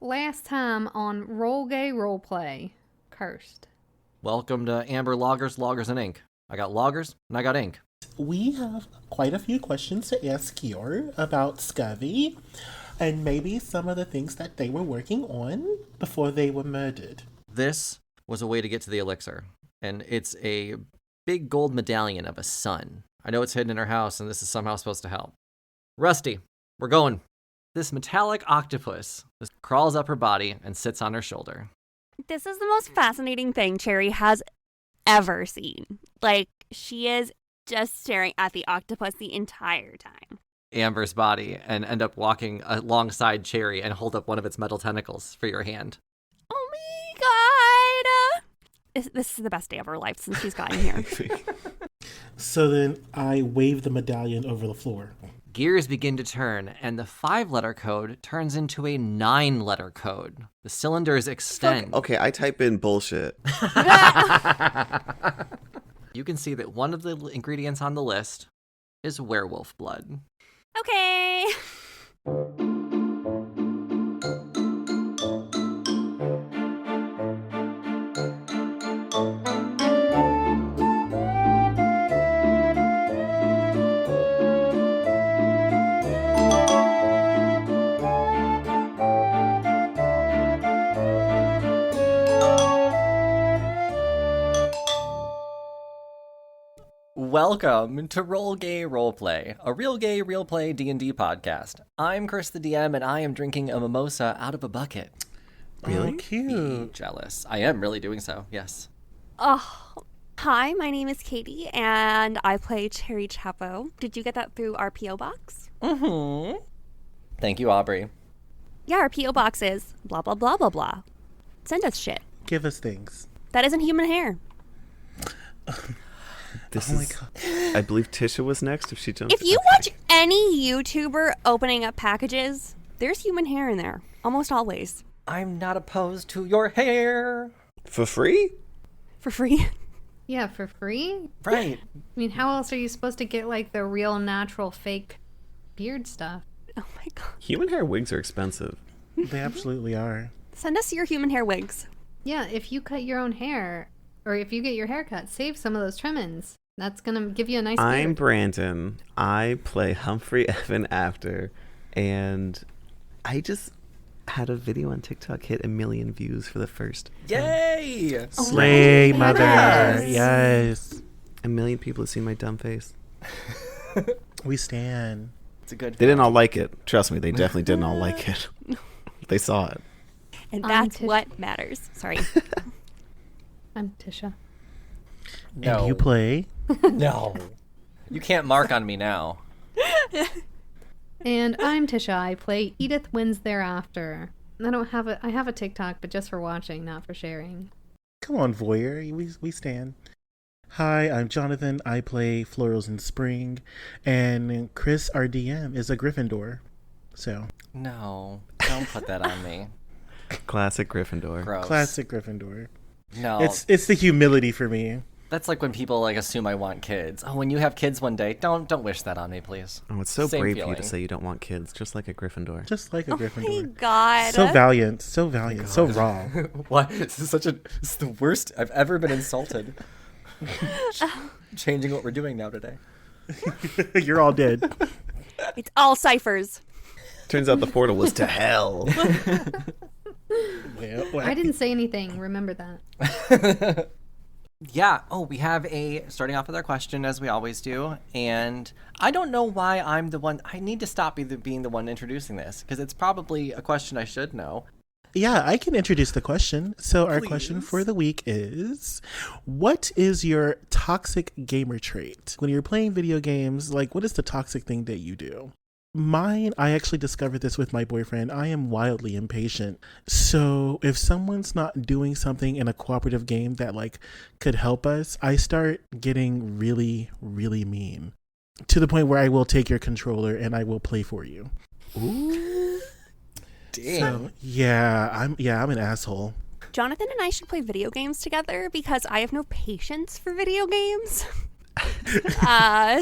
last time on Roll Gay Roleplay, Cursed. Welcome to Amber Loggers, and Ink. I got loggers and I got ink. We have quite a few questions to ask Kior about Scurvy and maybe some of the things that they were working on before they were murdered. This was a way to get to the elixir, and it's a big gold medallion of a sun. I know it's hidden in her house, and this is somehow supposed to help. Rusty, we're going. This metallic octopus just crawls up her body and sits on her shoulder. This is the most fascinating thing Cherry has ever seen. Like, she is just staring at the octopus the entire time. Amber's body and end up walking alongside Cherry and hold up one of its metal tentacles for your hand. Oh my god! This is the best day of her life since she's gotten here. So then I wave the medallion over the floor. Gears begin to turn, and the 5-letter code turns into a 9-letter code. The cylinders extend. Okay, I type in bullshit. You can see that one of the ingredients on the list is werewolf blood. Okay. Welcome to Roll Gay Roleplay, a real gay, real play D&D podcast. I'm Chris the DM, and I am drinking a mimosa out of a bucket. Really Be cute. jealous. I am really doing so, yes. Oh, hi, my name is Katie, and I play Cherry Chapo. Did you get that through our P.O. box? Mm-hmm. Thank you, Aubrey. Yeah, our P.O. box is blah, blah, blah, blah, blah. Send us shit. Give us things. That isn't human hair. Oh my god. I believe Tisha was next if she jumped. If you watch any YouTuber opening up packages, there's human hair in there. Almost always. I'm not opposed to your hair. For free? For free. Yeah, for free? Right. I mean, how else are you supposed to get, like, the real, natural, fake beard stuff? Oh my god. Human hair wigs are expensive. They absolutely are. Send us your human hair wigs. Yeah, if you cut your own hair, or if you get your hair cut, save some of those trim-ins. That's going to give you a nice I'm beard. Brandon. I play Humphrey Evan After, and I just had a video on TikTok hit 1 million views for the first Yay! Slay, my mother. goodness. Yes. 1 million people have seen my dumb face. We stand. It's a good They didn't all like it. Trust me, they definitely didn't all like it. They saw it. And I'm that's Tish- what matters. Sorry. I'm Tisha. No. And you play. No. You can't mark on me now. And I'm Tisha. I play Edith Wins Thereafter. I have a TikTok, but just for watching, not for sharing. Come on, voyeur. We stand. Hi, I'm Jonathan. I play Florals in Spring. And Chris, our DM, is a Gryffindor. So, No. Don't put that on me. Classic Gryffindor. Gross. classic Gryffindor. No. It's the humility for me. That's like when people assume I want kids. Oh, when you have kids one day, don't wish that on me, please. Oh, it's so Same brave of you feeling. to say you don't want kids, just like a Gryffindor. Just like a Oh my Gryffindor. god. So valiant, so raw. What? This is the worst I've ever been insulted. Changing what we're doing now today. You're all dead. It's all ciphers. Turns out the portal was to hell. Well, I didn't say anything. Remember that. Yeah. Oh, we have starting off with our question, as we always do. And I don't know why I'm the one. I need to stop being the one introducing this, because it's probably a question I should know. Yeah, I can introduce the question. So our question for the week is, what is your toxic gamer trait? When you're playing video games, like, what is the toxic thing that you do? Mine, I actually discovered this with my boyfriend. I am wildly impatient. So if someone's not doing something in a cooperative game that like could help us, I start getting really, really mean to the point where I will take your controller and I will play for you. Ooh. Damn. So yeah, I'm an asshole. Jonathan and I should play video games together because I have no patience for video games.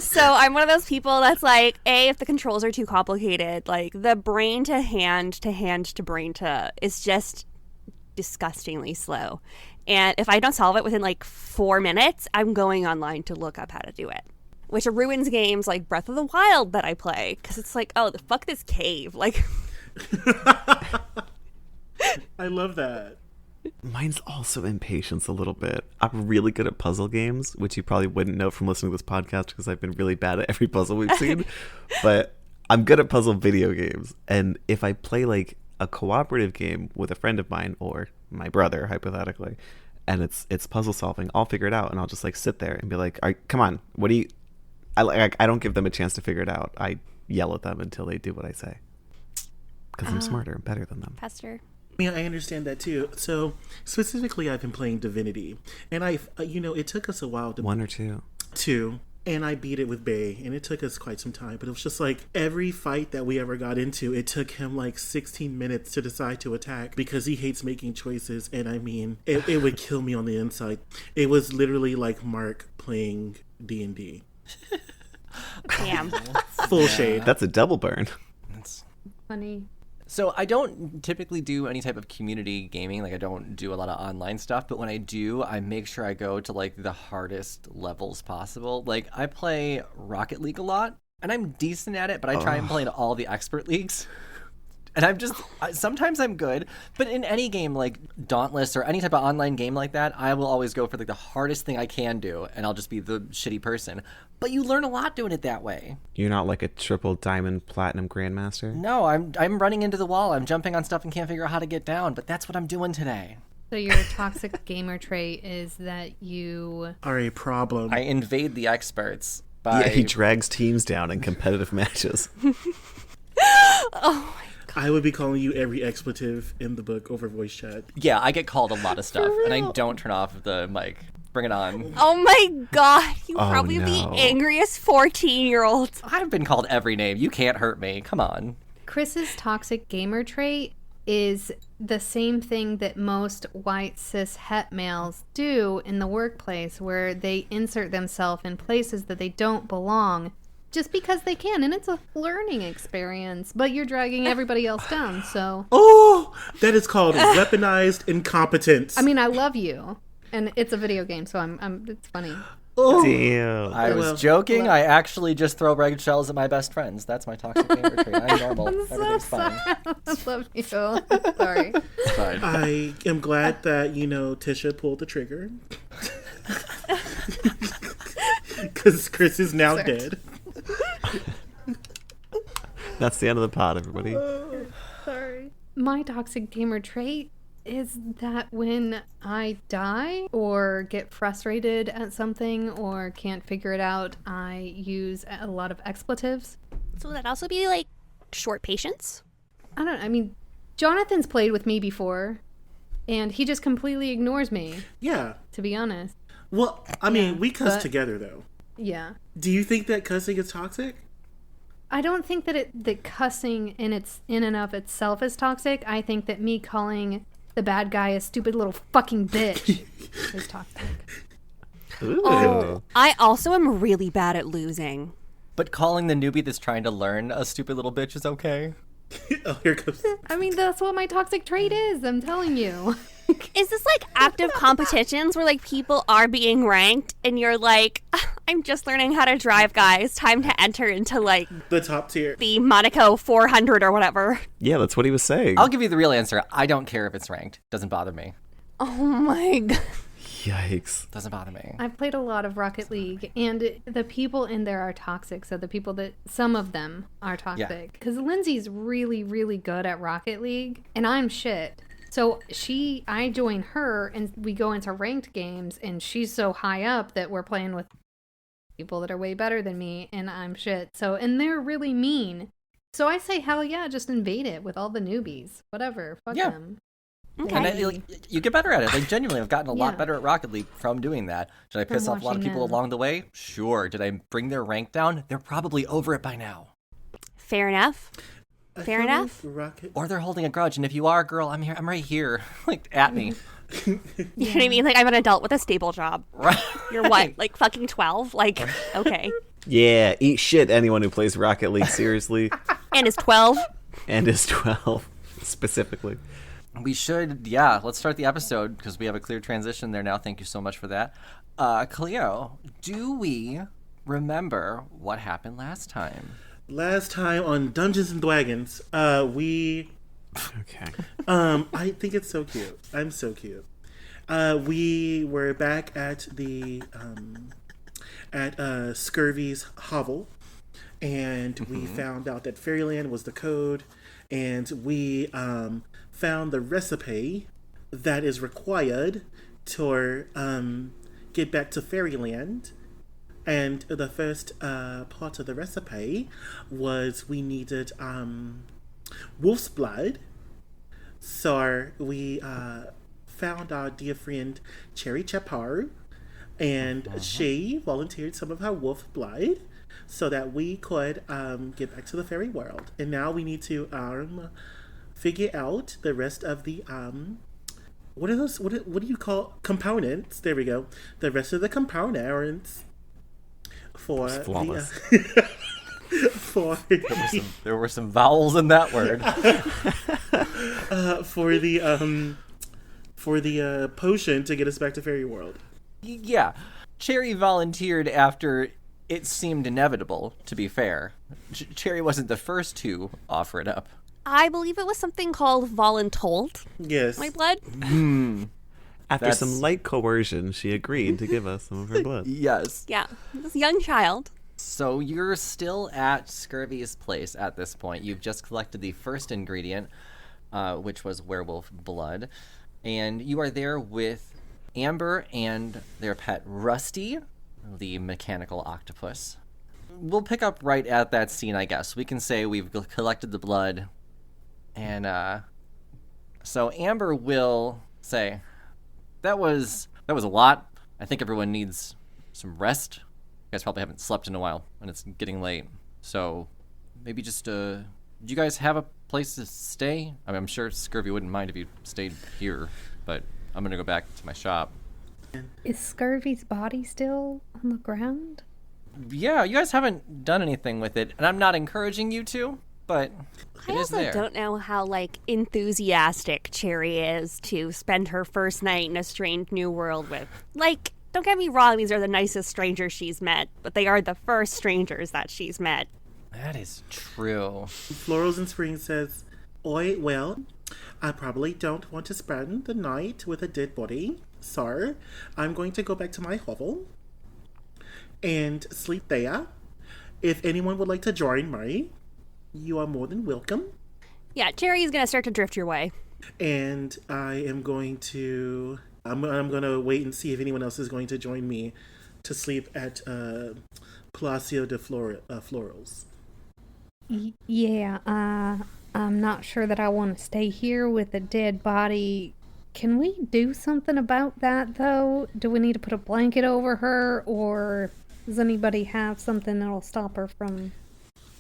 So I'm one of those people that's like, if the controls are too complicated, like the brain to hand to brain to is just disgustingly slow. And if I don't solve it within like 4 minutes, I'm going online to look up how to do it. Which ruins games like Breath of the Wild that I play. Because it's like, oh, the fuck this cave. Like, I love that. Mine's also impatience a little bit. I'm really good at puzzle games, which you probably wouldn't know from listening to this podcast because I've been really bad at every puzzle we've seen. But I'm good at puzzle video games. And if I play like a cooperative game with a friend of mine or my brother, hypothetically, and it's puzzle solving, I'll figure it out and I'll just like sit there and be like, all right, come on, what do you... I don't give them a chance to figure it out. I yell at them until they do what I say. Because I'm smarter and better than them. Pester. Yeah, I understand that too. So specifically, I've been playing Divinity, and it took us a while to 1 or 2. 2, and I beat it with Bay, and it took us quite some time. But it was just like every fight that we ever got into, it took him like 16 minutes to decide to attack because he hates making choices. And I mean, it would kill me on the inside. It was literally like Mark playing D&D. Damn. Full shade. That's a double burn. That's... Funny. So I don't typically do any type of community gaming. Like I don't do a lot of online stuff, but when I do, I make sure I go to like the hardest levels possible. Like I play Rocket League a lot, and I'm decent at it, but I try and play in all the expert leagues. And sometimes I'm good, but in any game like Dauntless or any type of online game like that, I will always go for like the hardest thing I can do, and I'll just be the shitty person. But you learn a lot doing it that way. You're not like a triple diamond platinum grandmaster? No, I'm running into the wall. I'm jumping on stuff and can't figure out how to get down, but that's what I'm doing today. So your toxic gamer trait is that you... Are a problem. I invade the experts by... Yeah, he drags teams down in competitive matches. Oh, I would be calling you every expletive in the book over voice chat. Yeah, I get called a lot of stuff, and I don't turn off the mic. Bring it on. oh my god. You Oh, probably no. the angriest 14-year-old. I've been called every name. You can't hurt me. Come on. Chris's toxic gamer trait is the same thing that most white cis het males do in the workplace, where they insert themselves in places that they don't belong just because they can, and it's a learning experience, but you're dragging everybody else down. So Oh, that is called weaponized incompetence. I mean, I love you, and it's a video game, so I'm it's funny. oh. Damn. I was Well, joking. I actually just throw red shells at my best friends. That's my toxic gamer trait. I'm normal. I'm so Everything's sorry. fine. I love you. Sorry. It's fine. I am glad that, Tisha pulled the trigger. Because Chris is now dead. That's the end of the pod, everybody. Sorry. My toxic gamer trait is that when I die or get frustrated at something or can't figure it out, I use a lot of expletives. So would that also be like short patience? I mean, Jonathan's played with me before, and he just completely ignores me, Yeah. to be honest. Well, I mean, we cuss but- together, though. Yeah. Do you think that cussing is toxic? I don't think that cussing in and of itself is toxic. I think that me calling the bad guy a stupid little fucking bitch is toxic. Ooh. Oh, I also am really bad at losing. But calling the newbie that's trying to learn a stupid little bitch is okay. Oh, here comes. I mean, that's what my toxic trait is. I'm telling you. Is this like active competitions where like people are being ranked and you're like, I'm just learning how to drive, guys. Time to enter into like The top tier. the Monaco 400 or whatever. Yeah, that's what he was saying. I'll give you the real answer. I don't care if it's ranked. Doesn't bother me. Oh my god. Yikes. Doesn't bother me. I've played a lot of Rocket League, and the people in there are toxic. So the people some of them are toxic. Because Lindsay's really, really good at Rocket League, and I'm shit. So I join her, and we go into ranked games, and she's so high up that we're playing with people that are way better than me, and I'm shit. So, and they're really mean. So I say, hell yeah, just invade it with all the newbies. Whatever, fuck Yeah. them. Okay. And you get better at it. Like, genuinely, I've gotten a lot Yeah. better at Rocket League from doing that. Did I piss off a lot of watching people them. along the way? Sure. Did I bring their rank down? They're probably over it by now. Fair enough. I Fair feel enough. like Rocket. Or they're holding a grudge, and if you are, girl, I'm here. I'm right here. Like, at me. You know what I mean? Like, I'm an adult with a stable job. Right. You're what? Like fucking 12? Like, okay. Yeah, eat shit, anyone who plays Rocket League seriously. And is 12? And is 12, specifically. We should, yeah, let's start the episode because we have a clear transition there now. Thank you so much for that. Cleo, do we remember what happened last time? Last time on Dungeons and Dragons, we. Okay. I think it's so cute. I'm so cute. We were back at the Scurvy's hovel, and we found out that Fairyland was the code, and we found the recipe that is required to get back to Fairyland. And the first part of the recipe was we needed wolf's blood. So we found our dear friend Cherry Chaparro, and she volunteered some of her wolf blood so that we could get back to the fairy world. And now we need to figure out the rest of the what are those? What do you call components? There we go. The rest of the components for It's flawless. There were some vowels in that word. for the potion to get us back to fairy world. Yeah. Cherry volunteered after it seemed inevitable, to be fair. Cherry wasn't the first to offer it up. I believe it was something called voluntold. Yes. My blood? After That's- some light coercion, she agreed to give us some of her blood. Yes. Yeah. This young child. So you're still at Scurvy's place at this point. You've just collected the first ingredient, which was werewolf blood. And you are there with Amber and their pet Rusty, the mechanical octopus. We'll pick up right at that scene, I guess. We can say we've collected the blood. And so Amber will say, that was a lot. I think everyone needs some rest. You guys probably haven't slept in a while, and it's getting late. So maybe just, do you guys have a place to stay? I mean, I'm sure Scurvy wouldn't mind if you stayed here, but I'm going to go back to my shop. Is Scurvy's body still on the ground? Yeah, you guys haven't done anything with it, and I'm not encouraging you to, but I it is also there. don't know how, like, enthusiastic Cherry is to spend her first night in a strange new world with. Like, don't get me wrong, these are the nicest strangers she's met, but they are the first strangers that she's met. That is true. Florals in Spring says, "Oi, well, I probably don't want to spend the night with a dead body, so I'm going to go back to my hovel and sleep there. If anyone would like to join me, you are more than welcome. Yeah, Cherry's gonna start to drift your way. And I am going to... I'm going to wait and see if anyone else is going to join me to sleep at Palacio de Florals. Yeah, I'm not sure that I want to stay here with a dead body. Can we do something about that, though? Do we need to put a blanket over her, or does anybody have something that'll stop her from...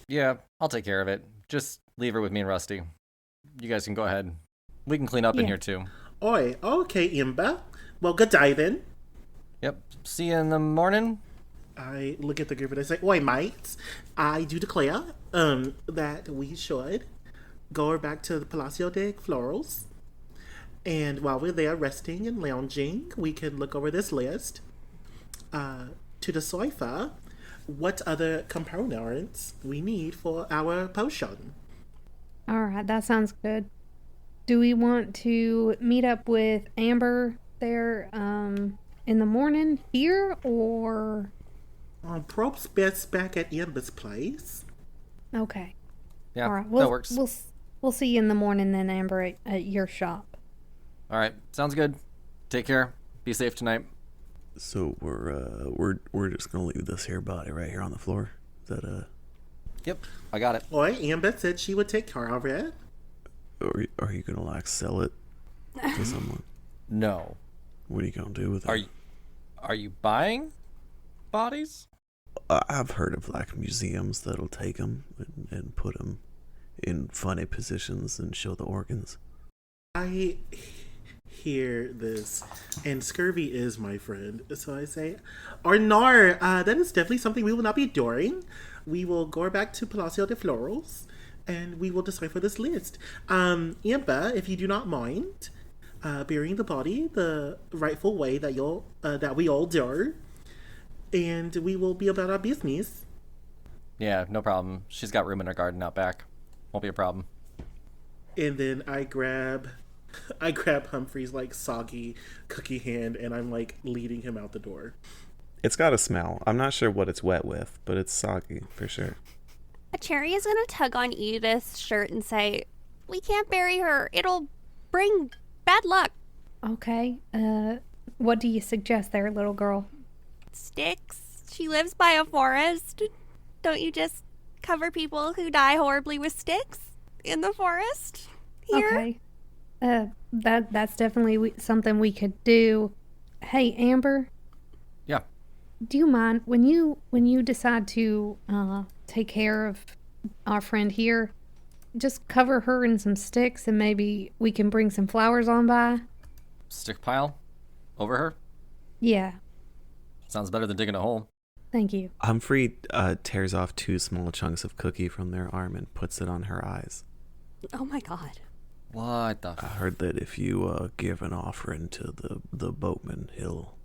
Yeah, I'll take care of it. Just leave her with me and Rusty. You guys can go ahead. We can clean up in Yeah. here, too. Oi, okay, Imba. Well, good day then. Yep. See you in the morning. I look at the group and I say, "Oi, mates, I do declare that we should go back to the Palacio de Florals. And while we're there resting and lounging, we can look over this list to decipher what other components we need for our potion." All right, that sounds good. Do we want to meet up with Amber there in the morning here, or... Prob's best back at Amber's place. Okay. Yeah, All right, that works. We'll see you in the morning then, Amber, at your shop. All right, sounds good. Take care. Be safe tonight. So we're just gonna leave this here body right here on the floor. Is that Yep, I got it. Oi, Amber said she would take care of it. or are you gonna like sell it to someone? No. What are you gonna do with it? Are you buying bodies? I've heard of like museums that'll take them and put them in funny positions and show the organs. I hear this, and scurvy is my friend. So I say, Arnar, that is definitely something we will not be doing. We will go back to Palacio de Florals, and we will decipher this list. Amber, if you do not mind, burying the body the rightful way that we all do, and we will be about our business. Yeah, no problem. She's got room in her garden out back. Won't be a problem. And then I grab Humphrey's like soggy cookie hand, and I'm like leading him out the door. It's got a smell. I'm not sure what it's wet with, but it's soggy for sure. A Cherry is gonna tug on Edith's shirt and say, "We can't bury her. It'll bring bad luck." Okay. What do you suggest there, little girl? Sticks. She lives by a forest. Don't you just cover people who die horribly with sticks in the forest here? Okay. That's definitely something we could do. Hey, Amber. Yeah. Do you mind when you decide to take care of our friend here, just cover her in some sticks and maybe we can bring some flowers on by? Stick pile over her? Yeah. Sounds better than digging a hole. Thank you. Humphrey tears off 2 small chunks of cookie from their arm and puts it on her eyes. Oh my god. What the I heard that if you give an offering to the boatman, he'll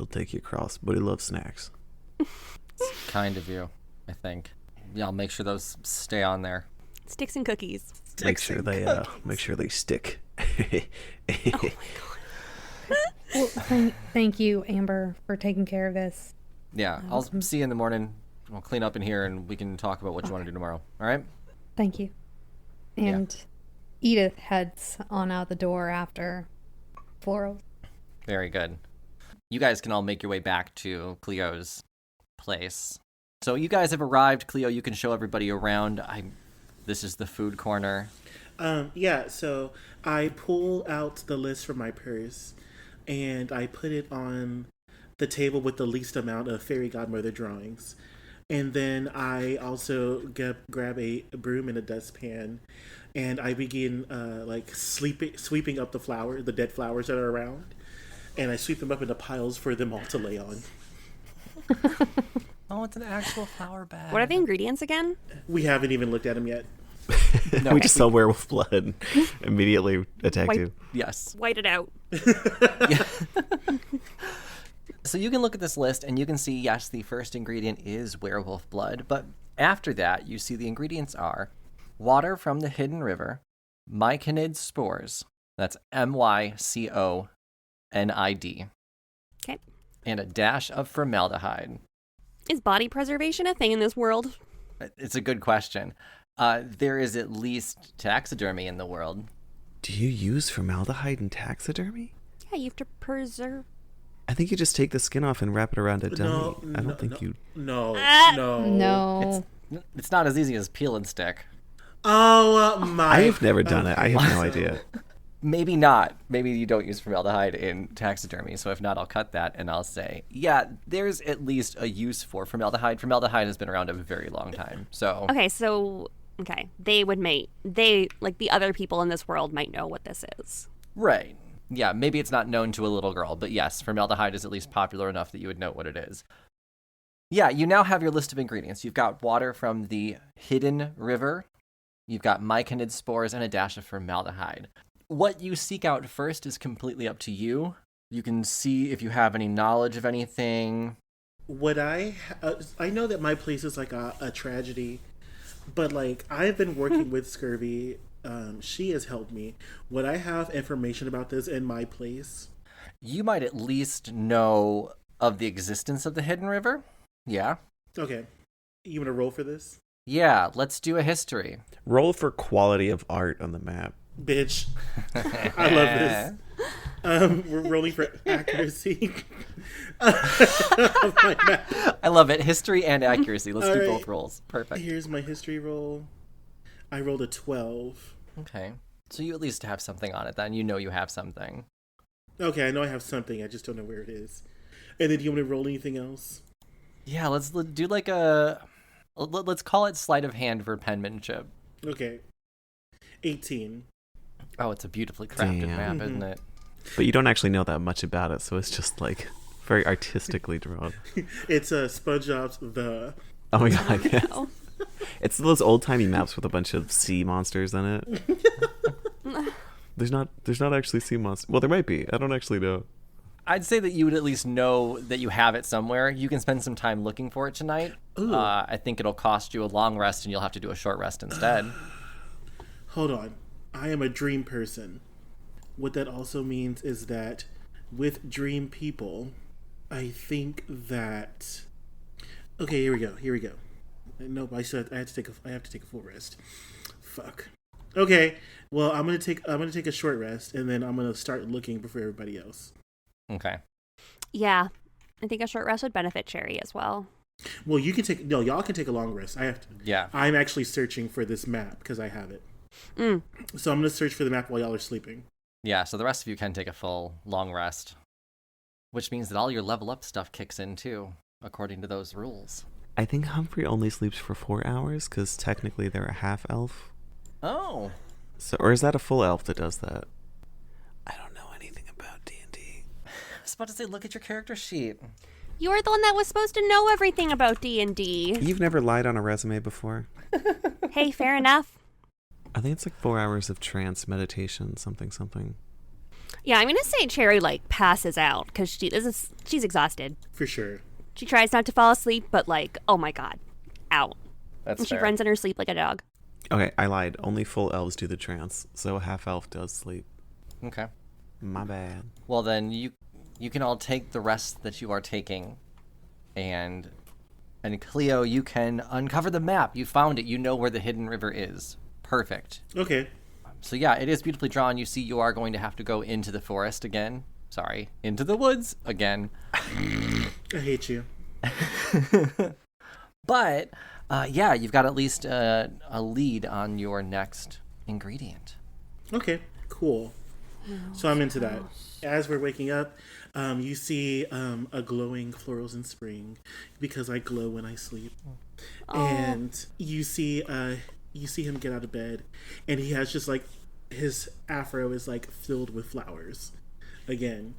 take you across, but he loves snacks. It's kind of you, I think. Yeah, I'll make sure those stay on there. Sticks and cookies. Make sure they stick. Oh my god. Well, thank you, Amber, for taking care of this. Yeah, I'll see you in the morning. We'll clean up in here and we can talk about what you want to do tomorrow. All right? Thank you. And Edith heads on out the door after Floral. Very good. You guys can all make your way back to Cleo's place. So you guys have arrived. Cleo, you can show everybody around. This is the food corner. So I pull out the list from my purse and I put it on the table with the least amount of fairy godmother drawings. And then I also grab a broom and a dustpan, and I begin sweeping up the dead flowers that are around, and I sweep them up into piles for them all to lay on. Oh, it's an actual flower bag. What are the ingredients again? We haven't even looked at them yet. No, we just saw werewolf blood and immediately attacked you. Yes. White it out. Yeah. So you can look at this list and you can see, yes, the first ingredient is werewolf blood. But after that, you see the ingredients are water from the hidden river, myconid spores. That's MYCONID. Okay. And a dash of formaldehyde. Is body preservation a thing in this world? It's a good question. There is at least taxidermy in the world. Do you use formaldehyde in taxidermy? Yeah, you have to preserve. I think you just take the skin off and wrap it around a dummy. I don't think you... No. It's not as easy as peel and stick. Oh my! I have never done it. I have no idea. Maybe not. Maybe you don't use formaldehyde in taxidermy. So if not, I'll cut that and I'll say, yeah, there's at least a use for formaldehyde. Formaldehyde has been around a very long time. So Okay, they like the other people in this world might know what this is. Right. Yeah, maybe it's not known to a little girl, but yes, formaldehyde is at least popular enough that you would know what it is. Yeah, you now have your list of ingredients. You've got water from the hidden river. You've got myconid spores and a dash of formaldehyde. What you seek out first is completely up to you. You can see if you have any knowledge of anything. Would I know that my place is like a tragedy, but like I've been working with scurvy. She has helped me. Would I have information about this in my place? You might at least know of the existence of the hidden river. Yeah. Okay. You want to roll for this? Yeah, let's do a history. Roll for quality of art on the map. Bitch. I love this. We're rolling for accuracy. I love it. History and accuracy. Let's do right. both rolls. Perfect. Here's my history roll. I rolled a 12. Okay. So you at least have something on it then. You know you have something. Okay, I know I have something. I just don't know where it is. And then do you want me to roll anything else? Yeah, let's do like a Let's call it sleight of hand for penmanship. Okay. 18. Oh, it's a beautifully crafted Damn. map, isn't it? But you don't actually know that much about it, so it's just like very artistically drawn. It's SpongeBob's The. Oh my god, yes. No. It's those old timey maps with a bunch of sea monsters in it. There's not actually sea monsters. Well, there might be. I don't actually know. I'd say that you would at least know that you have it somewhere. You can spend some time looking for it tonight. I think it'll cost you a long rest, and you'll have to do a short rest instead. Hold on. I am a dream person. What that also means is that with dream people, I think that. Okay, here we go. Nope, I have to take a full rest. Fuck. Okay, well I'm gonna take a short rest, and then I'm gonna start looking before everybody else. Okay. Yeah, I think a short rest would benefit Cherry as well. Well, y'all can take a long rest. I have to. Yeah. I'm actually searching for this map because I have it. Mm. So I'm gonna search for the map while y'all are sleeping. Yeah, so the rest of you can take a full long rest, which means that all your level up stuff kicks in too, according to those rules. I think Humphrey only sleeps for 4 hours because technically they're a half elf. Oh. So, or is that a full elf that does that? I don't know anything about D&D. I was about to say, look at your character sheet. You're the one that was supposed to know everything about D&D. You've never lied on a resume before? Hey, fair enough. I think it's like 4 hours of trance meditation, something. Yeah, I'm gonna say Cherry passes out because she's exhausted. For sure. She tries not to fall asleep, but oh my god, out. That's And she fair. runs in her sleep like a dog. Okay, I lied. Only full elves do the trance, so a half elf does sleep. Okay. My bad. Well, then you can all take the rest that you are taking, and Cleo, you can uncover the map. You found it. You know where the hidden river is. Perfect. Okay. So yeah, it is beautifully drawn. You see, you are going to have to go into the forest again. Sorry, into the woods again. I hate you. But yeah, you've got at least a lead on your next ingredient. Okay. Cool. So I'm into that. As we're waking up, you see a glowing florals in spring because I glow when I sleep, and you see him get out of bed, and he has just his afro is filled with flowers again,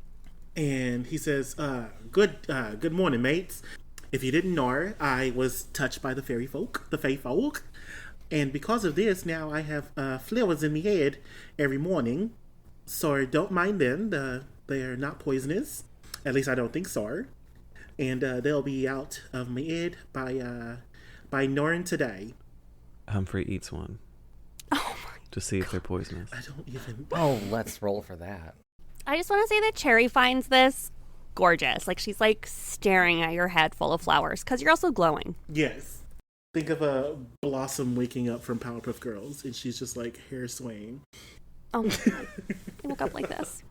and he says, "Good morning, mates. If you didn't know, I was touched by the fae folk, and because of this, now I have flowers in the head every morning. So don't mind them. They are not poisonous. At least I don't think so. And they'll be out of my head by noon today." Humphrey eats one. Oh my. To see if they're poisonous. I don't even. Oh, let's roll for that. I just want to say that Cherry finds this gorgeous. She's staring at your head full of flowers because you're also glowing. Yes. Think of a Blossom waking up from Powerpuff Girls, and she's just hair swaying. Oh my god. I woke up like this.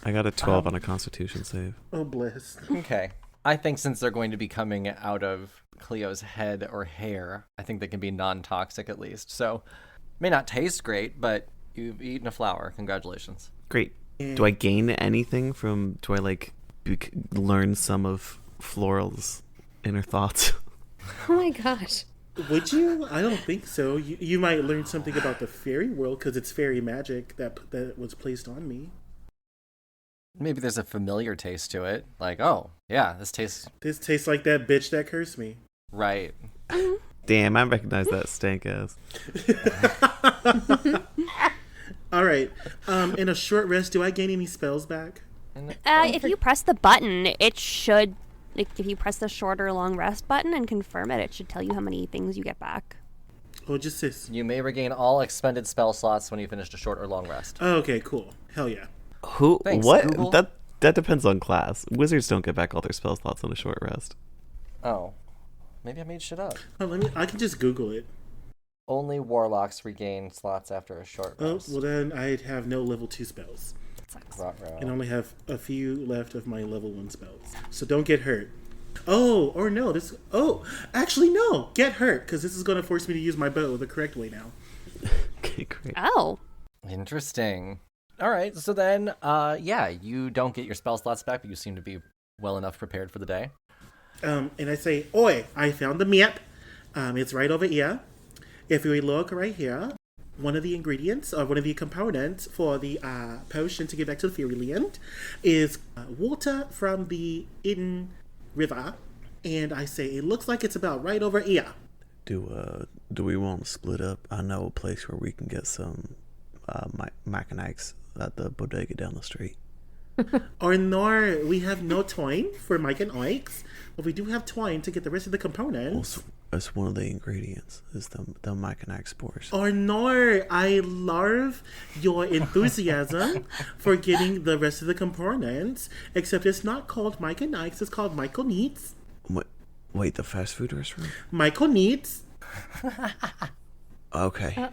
I got a 12 on a constitution save. Oh, bless. Okay. I think since they're going to be coming out of Cleo's head or hair, I think they can be non-toxic at least. So, may not taste great, but you've eaten a flower. Congratulations. Great. Do I gain anything from, do I learn some of Floral's inner thoughts? Oh my gosh. Would you? I don't think so. You might learn something about the fairy world because it's fairy magic that was placed on me. Maybe there's a familiar taste to it. Oh, yeah, this tastes This tastes like that bitch that cursed me. right. Damn, I recognize that stank ass. All right. In a short rest, do I gain any spells back? If you press the button, it should. If you press the short or long rest button and confirm it, it should tell you how many things you get back. Oh, just this. You may regain all expended spell slots when you finish a short or long rest. Oh, okay, cool. Hell yeah. Who? Thanks, What? Google. That depends on class. Wizards don't get back all their spell slots on a short rest. Oh. Maybe I made shit up. Oh, I can just Google it. Only warlocks regain slots after a short Oh, rest. well then I'd have no level 2 spells. That sucks. Ruh-roh. And only have a few left of my level 1 spells. So don't get hurt. Oh, or no, actually no, get hurt, because this is going to force me to use my bow the correct way now. Okay, great. Oh. Interesting. All right, so then, yeah, you don't get your spell slots back, but you seem to be well enough prepared for the day. And I say, "Oi, I found the map. It's right over here. If we look right here, one of the ingredients or one of the components for the potion to get back to the fairyland is water from the Eden River. And I say, it looks like it's about right over here. Do we want to split up? I know a place where we can get some mechanics at the bodega down the street. Or nor, we have no twine for Mike and Ike's, but we do have twine to get the rest of the components. That's one of the ingredients, is the mechanics spores. Or nor, I love your enthusiasm for getting the rest of the components, except it's not called Mike and Ike's, it's called Michael Needs. Wait, the fast food restaurant? Michael Needs. Okay.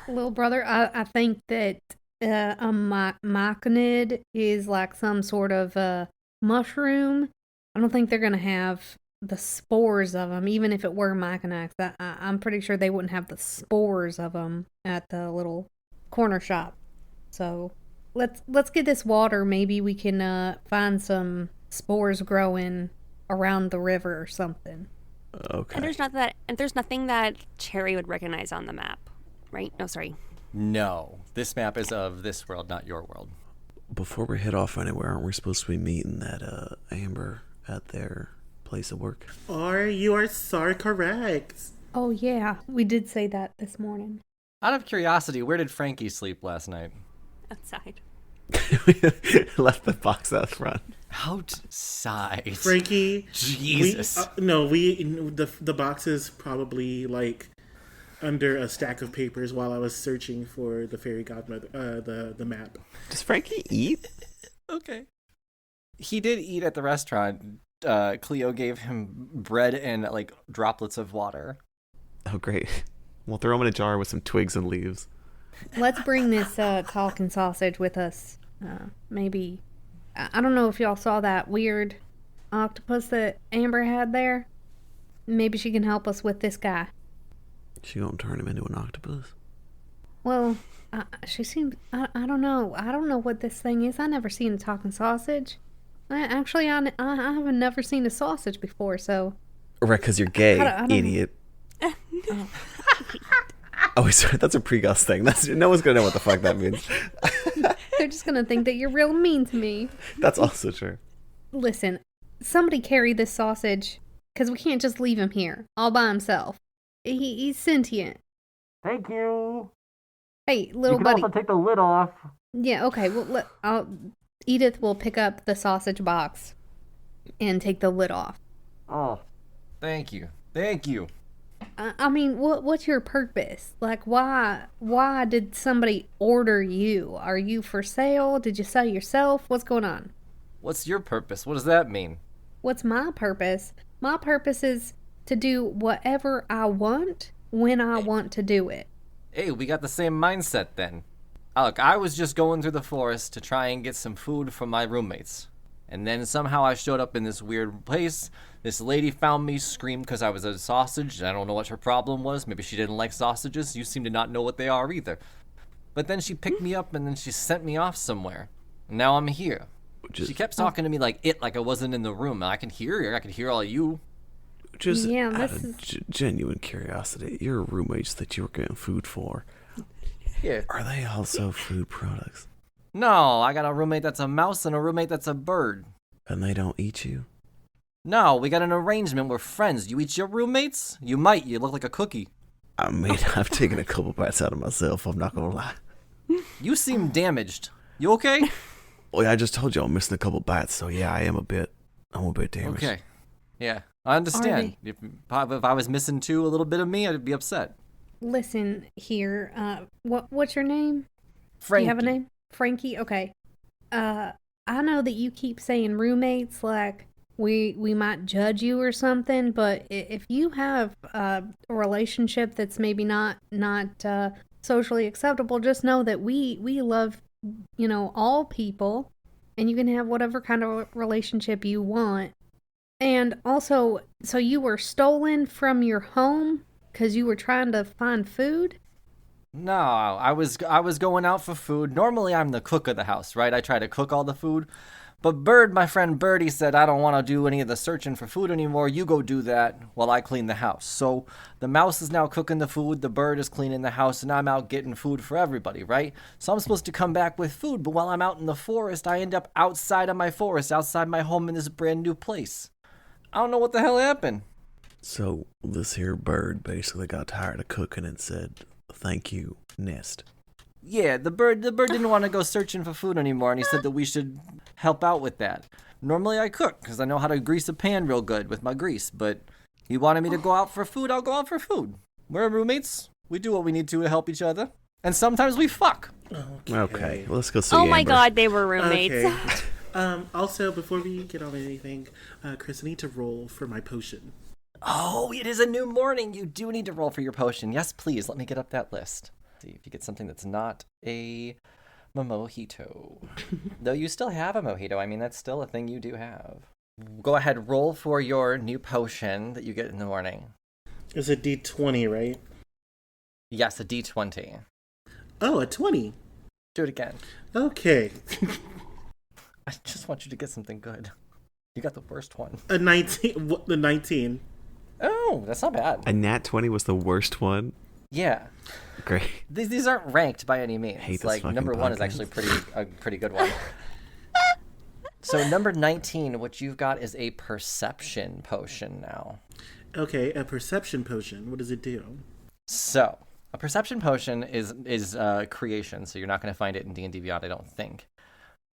Little brother, I think that a machanid is like some sort of mushroom. I don't think they're going to have the spores of them, even if it were machinax. I'm pretty sure they wouldn't have the spores of them at the little corner shop. So let's get this water. Maybe we can find some spores growing around the river or something. Okay. And there's nothing that Cherry would recognize on the map, right? No, sorry. No, this map is of this world, not your world. Before we head off anywhere, aren't we supposed to be meeting that Amber at their place of work? Or you are so correct. Oh yeah, we did say that this morning. Out of curiosity, where did Frankie sleep last night? Outside. Left the box out front. Outside. Frankie. Jesus. The box is probably like under a stack of papers while I was searching for the fairy godmother, the map. Does Frankie eat? Okay. He did eat at the restaurant. Cleo gave him bread and like droplets of water. Oh, great. We'll throw him in a jar with some twigs and leaves. Let's bring this talking sausage with us. Maybe. I don't know if y'all saw that weird octopus that Amber had there. Maybe she can help us with this guy. She gonna turn him into an octopus? Well, she seems... I don't know. I don't know what this thing is. I never seen a talking sausage. I haven't never seen a sausage before, so... Right, because you're gay, I don't idiot. Oh, sorry, that's a pre-Gus thing. No one's gonna know what the fuck that means. They're just gonna think that you're real mean to me. That's also true. Listen, somebody carry this sausage, because we can't just leave him here, all by himself. He's sentient. Thank you. Hey, little buddy. take the lid off. Yeah, okay. Well, Edith will pick up the sausage box and take the lid off. Oh, thank you. Thank you. I mean, what's your purpose? Like, why did somebody order you? Are you for sale? Did you sell yourself? What's going on? What's your purpose? What does that mean? What's my purpose? My purpose is to do whatever I want when I want to do it. Hey, we got the same mindset then. Look, I was just going through the forest to try and get some food from my roommates. And then somehow I showed up in this weird place. This lady found me, screamed because I was a sausage. I don't know what her problem was. Maybe she didn't like sausages. You seem to not know what they are either. But then she picked me up and then she sent me off somewhere. And now I'm here. She kept talking to me like I wasn't in the room. I can hear her. I can hear all you. Just Yeah, out of genuine curiosity, your roommates that you were getting food for, Yeah. are they also food products? No, I got a roommate that's a mouse and a roommate that's a bird. And they don't eat you? No, we got an arrangement. We're friends. You eat your roommates? You might. You look like a cookie. I mean, I've taken a couple bites out of myself, I'm not gonna lie. You seem damaged. You okay? Well, I just told you I'm missing a couple bites, so yeah, I'm a bit damaged. Okay. Yeah, I understand. If I was missing too a little bit of me, I'd be upset. Listen here. What's your name? Frankie. Do you have a name? Frankie? Okay. I know that you keep saying roommates like we might judge you or something, but if you have a relationship that's maybe not socially acceptable, just know that we love, all people, and you can have whatever kind of relationship you want. And also, so you were stolen from your home because you were trying to find food? No, I was going out for food. Normally, I'm the cook of the house, right? I try to cook all the food. But Bird, my friend Birdie, said, I don't want to do any of the searching for food anymore. You go do that while I clean the house. So the mouse is now cooking the food, the bird is cleaning the house, and I'm out getting food for everybody, right? So I'm supposed to come back with food, but while I'm out in the forest, I end up outside of my forest, outside my home in this brand new place. I don't know what the hell happened. So this here bird basically got tired of cooking and said, thank you, nest. Yeah, the bird didn't want to go searching for food anymore, and he said that we should help out with that. Normally I cook, because I know how to grease a pan real good with my grease, but he wanted me to go out for food, I'll go out for food. We're roommates, we do what we need to help each other, and sometimes we fuck. Okay, well, let's go see Oh my Amber. God, they were roommates. Okay. Also, before we get on anything, Chris, I need to roll for my potion. Oh, it is a new morning, you do need to roll for your potion. Yes, please, let me get up that list. See if you get something that's not a mojito. Though you still have a mojito. I mean, that's still a thing you do have. Go ahead, roll for your new potion that you get in the morning. It's a D20, right? Yes, a D20. Oh, a 20. Do it again. Okay. I just want you to get something good. You got the worst one. A 19. What, the 19. Oh, that's not bad. A nat 20 was the worst one? Yeah. Great. These aren't ranked by any means. Hate this Like, fucking number one is podcast. actually a pretty good one. So number 19, what you've got is a perception potion now. Okay, a perception potion. What does it do? So a perception potion is creation, so you're not going to find it in D&D Beyond, I don't think.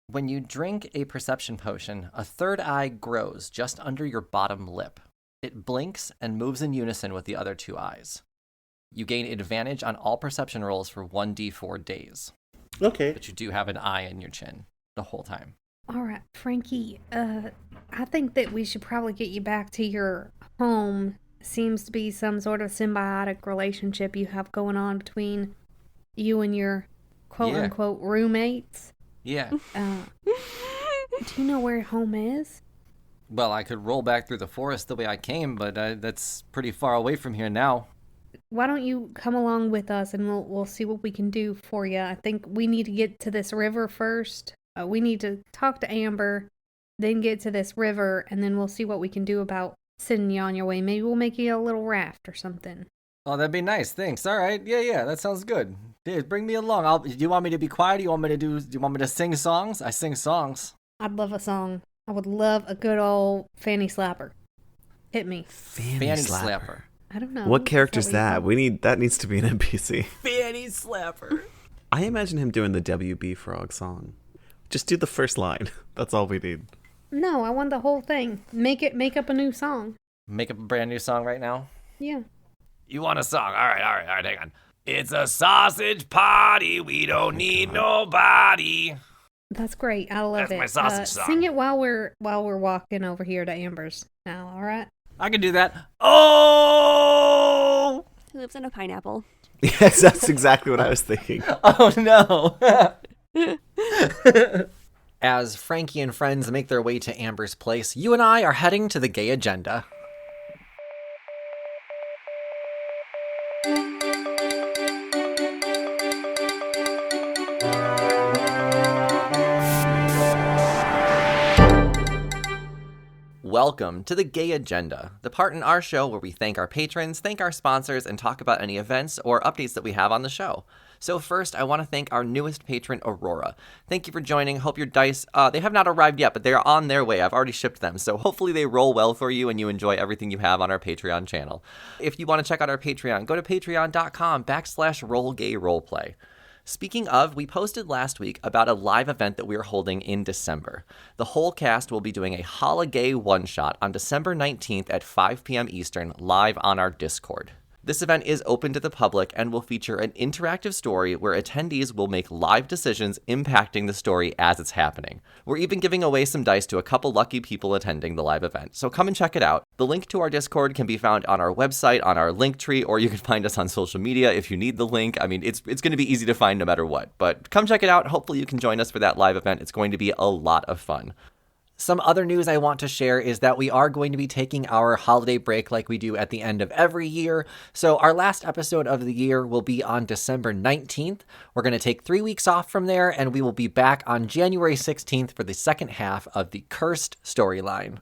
When you drink a perception potion, a third eye grows just under your bottom lip. It blinks and moves in unison with the other two eyes. You gain advantage on all perception rolls for 1d4 days. Okay. But you do have an eye in your chin the whole time. All right, Frankie, I think that we should probably get you back to your home. Seems to be some sort of symbiotic relationship you have going on between you and your quote-unquote roommates. Yeah. Do you know where home is? Well, I could roll back through the forest the way I came, but that's pretty far away from here now. Why don't you come along with us and we'll see what we can do for you. I think we need to get to this river first. We need to talk to Amber, then get to this river, and then we'll see what we can do about sending you on your way. Maybe we'll make you a little raft or something. Oh, that'd be nice. Thanks. All right. Yeah, that sounds good. Dude, bring me along. Do you want me to be quiet? Do you want me to sing songs? I sing songs. I'd love a song. I would love a good old fanny slapper. Hit me. Fanny slapper. I don't know. What character's Is that that? That needs to be an NPC. Fanny slapper. I imagine him doing the WB Frog song. Just do the first line. That's all we need. No, I want the whole thing. Make up a new song. Make up a brand new song right now? Yeah. You want a song? All right, hang on. It's a sausage party. We don't need nobody. That's great. I love it. That's my sausage song. Sing it while we're walking over here to Amber's now, all right? I can do that. Oh! He lives in a pineapple. Yes, that's exactly what I was thinking. Oh, no. As Frankie and friends make their way to Amber's place, you and I are heading to the gay agenda. Welcome to the Gay Agenda, the part in our show where we thank our patrons, thank our sponsors, and talk about any events or updates that we have on the show. So first, I want to thank our newest patron, Aurora. Thank you for joining. Hope your dice, they have not arrived yet, but they are on their way. I've already shipped them, so hopefully they roll well for you and you enjoy everything you have on our Patreon channel. If you want to check out our Patreon, go to patreon.com/rollgayroleplay. Speaking of, we posted last week about a live event that we are holding in December. The whole cast will be doing a Holiday one-shot on December 19th at 5 p.m. Eastern, live on our Discord. This event is open to the public and will feature an interactive story where attendees will make live decisions impacting the story as it's happening. We're even giving away some dice to a couple lucky people attending the live event, so come and check it out. The link to our Discord can be found on our website, on our link tree, or you can find us on social media if you need the link. I mean, it's going to be easy to find no matter what, but come check it out. Hopefully you can join us for that live event. It's going to be a lot of fun. Some other news I want to share is that we are going to be taking our holiday break like we do at the end of every year. So our last episode of the year will be on December 19th. We're going to take 3 weeks off from there, and we will be back on January 16th for the second half of the Cursed storyline.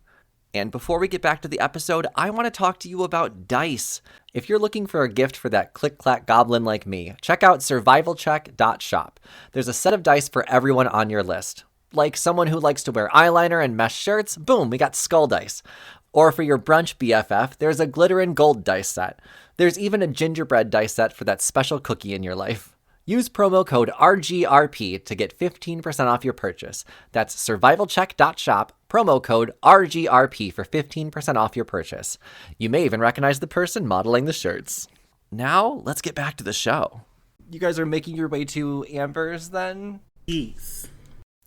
And before we get back to the episode, I want to talk to you about dice. If you're looking for a gift for that click-clack goblin like me, check out survivalcheck.shop. There's a set of dice for everyone on your list. Like someone who likes to wear eyeliner and mesh shirts, boom, we got skull dice. Or for your brunch BFF, there's a glitter and gold dice set. There's even a gingerbread dice set for that special cookie in your life. Use promo code RGRP to get 15% off your purchase. That's survivalcheck.shop, promo code RGRP for 15% off your purchase. You may even recognize the person modeling the shirts. Now, let's get back to the show. You guys are making your way to Amber's then? Yes.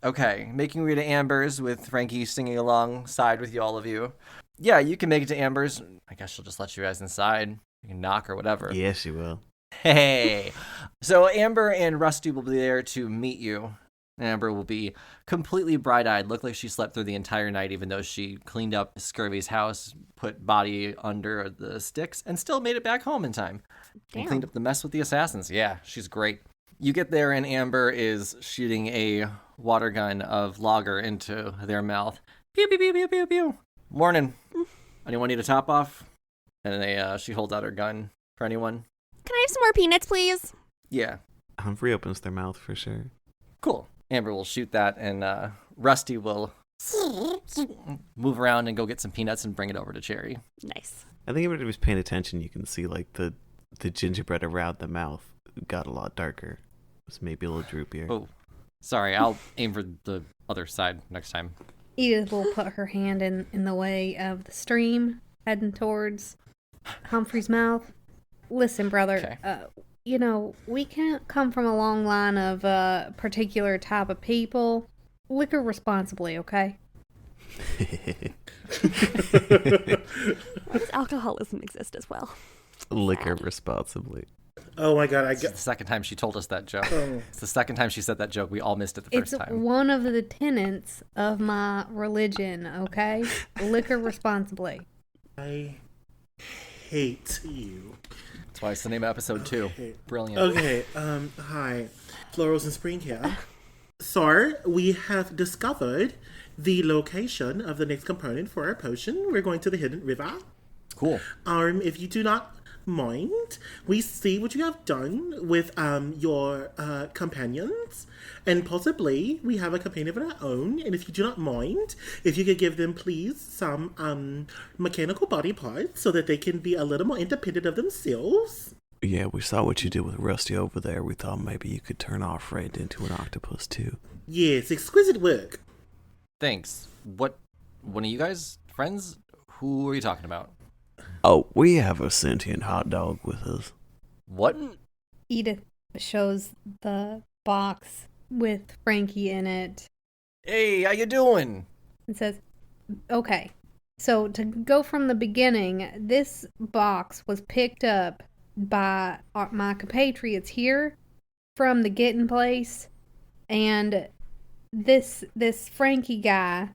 Okay, making your way to Amber's with Frankie singing alongside with all of you. Yeah, you can make it to Amber's. I guess she'll just let you guys inside. You can knock or whatever. Yeah, she will. Hey! So Amber and Rusty will be there to meet you. Amber will be completely bright-eyed, look like she slept through the entire night, even though she cleaned up Scurvy's house, put body under the sticks, and still made it back home in time. Damn. And cleaned up the mess with the assassins. Yeah, she's great. You get there and Amber is shooting a water gun of lager into their mouth. Pew, pew, pew, pew, pew, pew. Morning. Anyone need a top off? And she holds out her gun for anyone. Can I have some more peanuts, please? Yeah. Humphrey opens their mouth for sure. Cool. Amber will shoot that, and Rusty will move around and go get some peanuts and bring it over to Cherry. Nice. I think if everybody was paying attention, you can see like the gingerbread around the mouth got a lot darker. It's maybe a little droopier. Oh, sorry. I'll aim for the other side next time. Edith will put her hand in the way of the stream heading towards Humphrey's mouth. Listen, brother, Okay. We can't come from a long line of a particular type of people. Liquor responsibly, okay? Why does alcoholism exist as well? Liquor responsibly. Oh my god, It's the second time she told us that joke. It's the second time she said that joke. We all missed it the first It's time. one of the tenets of my religion, okay? Liquor responsibly. I hate you. That's why it's the name of episode 2. Okay. Brilliant. Okay, hi. Florals and Spring here. So, we have discovered the location of the next component for our potion. We're going to the Hidden River. Cool. If you do not mind, we see what you have done with your companions, and possibly we have a companion of our own. And if you do not mind, if you could give them, please, some mechanical body parts so that they can be a little more independent of themselves. Yeah, we saw what you did with Rusty over there. We thought maybe you could turn our friend into an octopus too. Yes, exquisite work. Thanks. What? One of you guys friends? Who are you talking about? Oh, we have a sentient hot dog with us. What? Edith shows the box with Frankie in it Hey, how you doing? and says, okay, so to go from the beginning, this box was picked up by my compatriots here from the Getting Place, and this Frankie guy,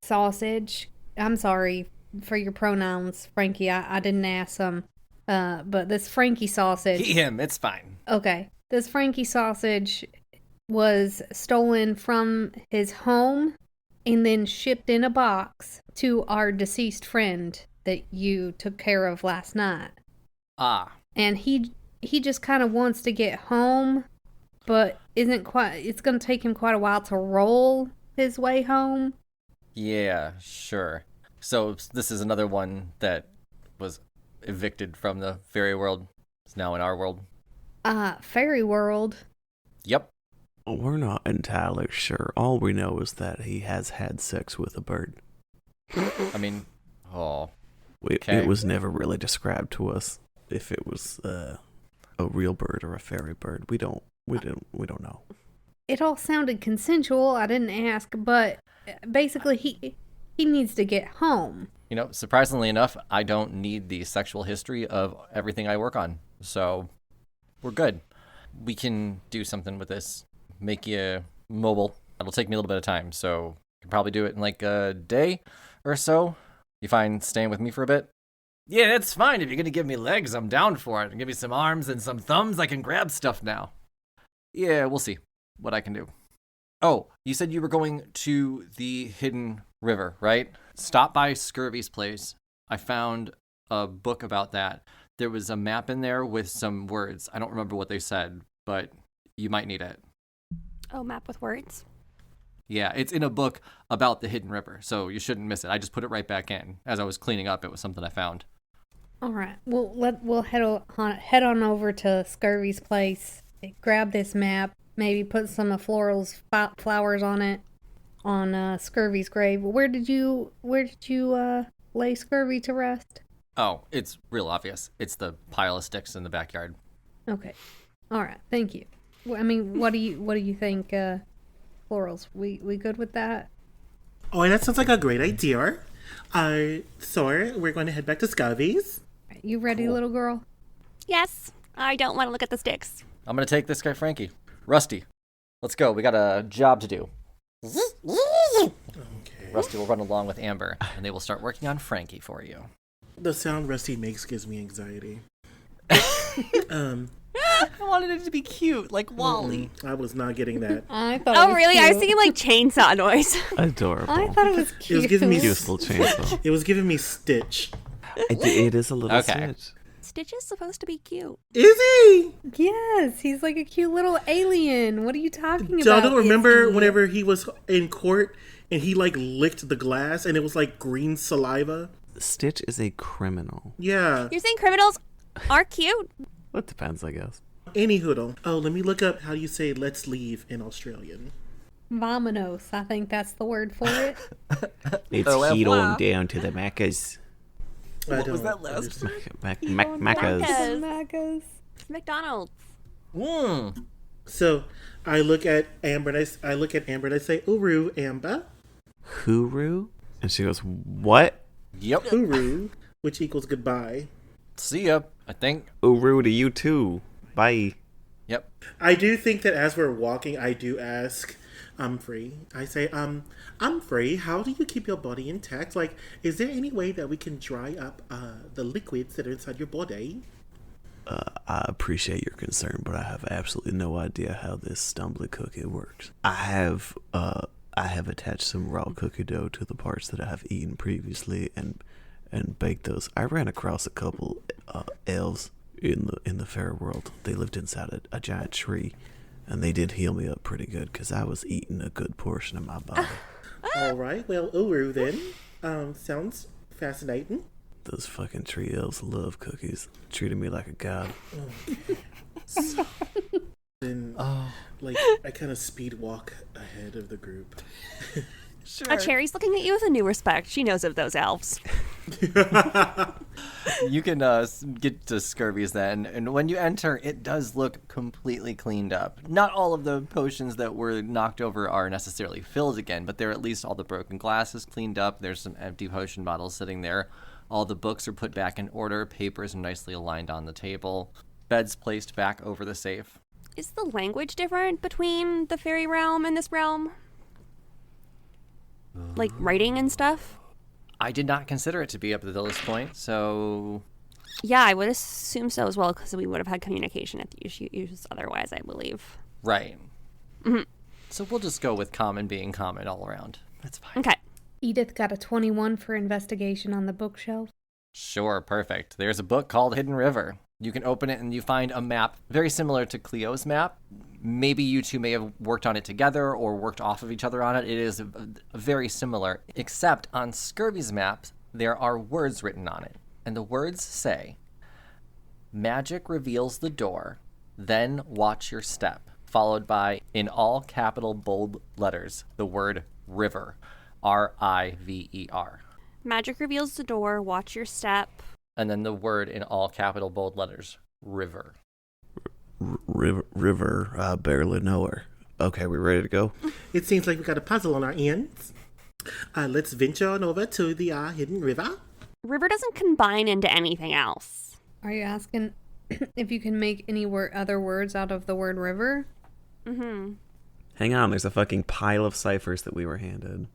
sausage, I'm sorry for your pronouns, Frankie, I didn't ask them, but this Frankie sausage... He, him, it's fine. Okay. This Frankie sausage was stolen from his home and then shipped in a box to our deceased friend that you took care of last night. Ah. And he just kind of wants to get home, but it's going to take him quite a while to roll his way home. Yeah, sure. So this is another one that was evicted from the fairy world. It's now in our world. Fairy world. Yep. We're not entirely sure. All we know is that he has had sex with a bird. I mean, okay. It was never really described to us if it was a real bird or a fairy bird. We don't know. It all sounded consensual. I didn't ask, but basically he needs to get home. You know, surprisingly enough, I don't need the sexual history of everything I work on. So we're good. We can do something with this. Make you mobile. It'll take me a little bit of time, so Could probably do it in like a day or so. You fine staying with me for a bit? Yeah, that's fine. If you're going to give me legs, I'm down for it. And give me some arms and some thumbs, I can grab stuff now. Yeah, we'll see what I can do. Oh, you said you were going to the Hidden River, right? Stop by Scurvy's place. I found a book about that. There was a map in there with some words. I don't remember what they said, but you might need it. Oh, map with words? Yeah, it's in a book about the Hidden River, so you shouldn't miss it. I just put it right back in. As I was cleaning up, it was something I found. All right. We'll head on over to Scurvy's place. Grab this map. Maybe put some of Floral's flowers on it. On Scurvy's grave. Where did you lay Scurvy to rest? Oh, it's real obvious. It's the pile of sticks in the backyard. Okay. All right. Thank you. I mean, what do you think, Florals? We good with that? Oh, that sounds like a great idea. So we're going to head back to Scurvy's. You ready, little girl? Yes. I don't want to look at the sticks. I'm going to take this guy, Frankie. Rusty, let's go. We got a job to do. Okay. Rusty will run along with Amber, and they will start working on Frankie for you. The sound Rusty makes gives me anxiety. I wanted it to be cute, like Wally. I was not getting that. I thought. Oh, it was really? Cute. I was thinking like chainsaw noise. Adorable. I thought it was It cute. was giving me Useful chainsaw. It was giving me Stitch. It is a little Okay. Stitch. Stitch is supposed to be cute. Is he? Yes, he's like a cute little alien. What are you talking Y'all about? don't remember Izzy? whenever he was in court and he like licked the glass and it was like green saliva? Stitch is a criminal. Yeah. You're saying criminals are cute? Well, it depends, I guess. Any hoodle. Oh, let me look up how you say let's leave in Australian. Vamonos. I think that's the word for it. It's Oh, heat wow. on down to the Maccas. What was that last understand. Maccas. Maccas. Macas. It's McDonald's. So I look at Amber and I say, Uru, Amber. Huru? And she goes, what? Yep. Uru, which equals goodbye. See ya, I think. Uru to you too. Bye. Yep. I do think that as we're walking, I do ask Humphrey. I say, Humphrey, how do you keep your body intact? Like, is there any way that we can dry up the liquids that are inside your body? I appreciate your concern, but I have absolutely no idea how this stumbly cookie works. I have attached some raw cookie dough to the parts that I have eaten previously and baked those. I ran across a couple elves in the fairy world. They lived inside a giant tree, and they did heal me up pretty good because I was eating a good portion of my body. All right, well, Uru then. Sounds fascinating. Those fucking tree elves love cookies. Treated me like a god. And like I kind of speed walk ahead of the group. A Cherry's looking at you with a new respect. She knows of those elves. You can get to Scurvy's then, and when you enter, it does look completely cleaned up. Not all of the potions that were knocked over are necessarily filled again, but they're at least all the broken glass is cleaned up. There's some empty potion bottles sitting there. All the books are put back in order. Papers are nicely aligned on the table. Beds placed back over the safe. Is the language different between the fairy realm and this realm? Like writing and stuff? I did not consider it to be up to this point, so... Yeah, I would assume so as well, because we would have had communication issues otherwise, I believe. Right. Mm-hmm. So we'll just go with common being common all around. That's fine. Okay. Edith got a 21 for investigation on the bookshelf. Sure, perfect. There's a book called Hidden River. You can open it and you find a map very similar to Cleo's map. Maybe you two may have worked on it together or worked off of each other on it. It is very similar, except on Scurvy's map, there are words written on it. And the words say, magic reveals the door, then watch your step, followed by, in all capital bold letters, the word river, R-I-V-E-R. Magic reveals the door, watch your step. And then the word in all capital bold letters, river. River, I barely know her. Okay, we ready to go? It seems like we got a puzzle on our ends. Let's venture on over to the hidden river. River doesn't combine into anything else. Are you asking if you can make any other words out of the word river? Mm-hmm. Hang on, there's a fucking pile of ciphers that we were handed.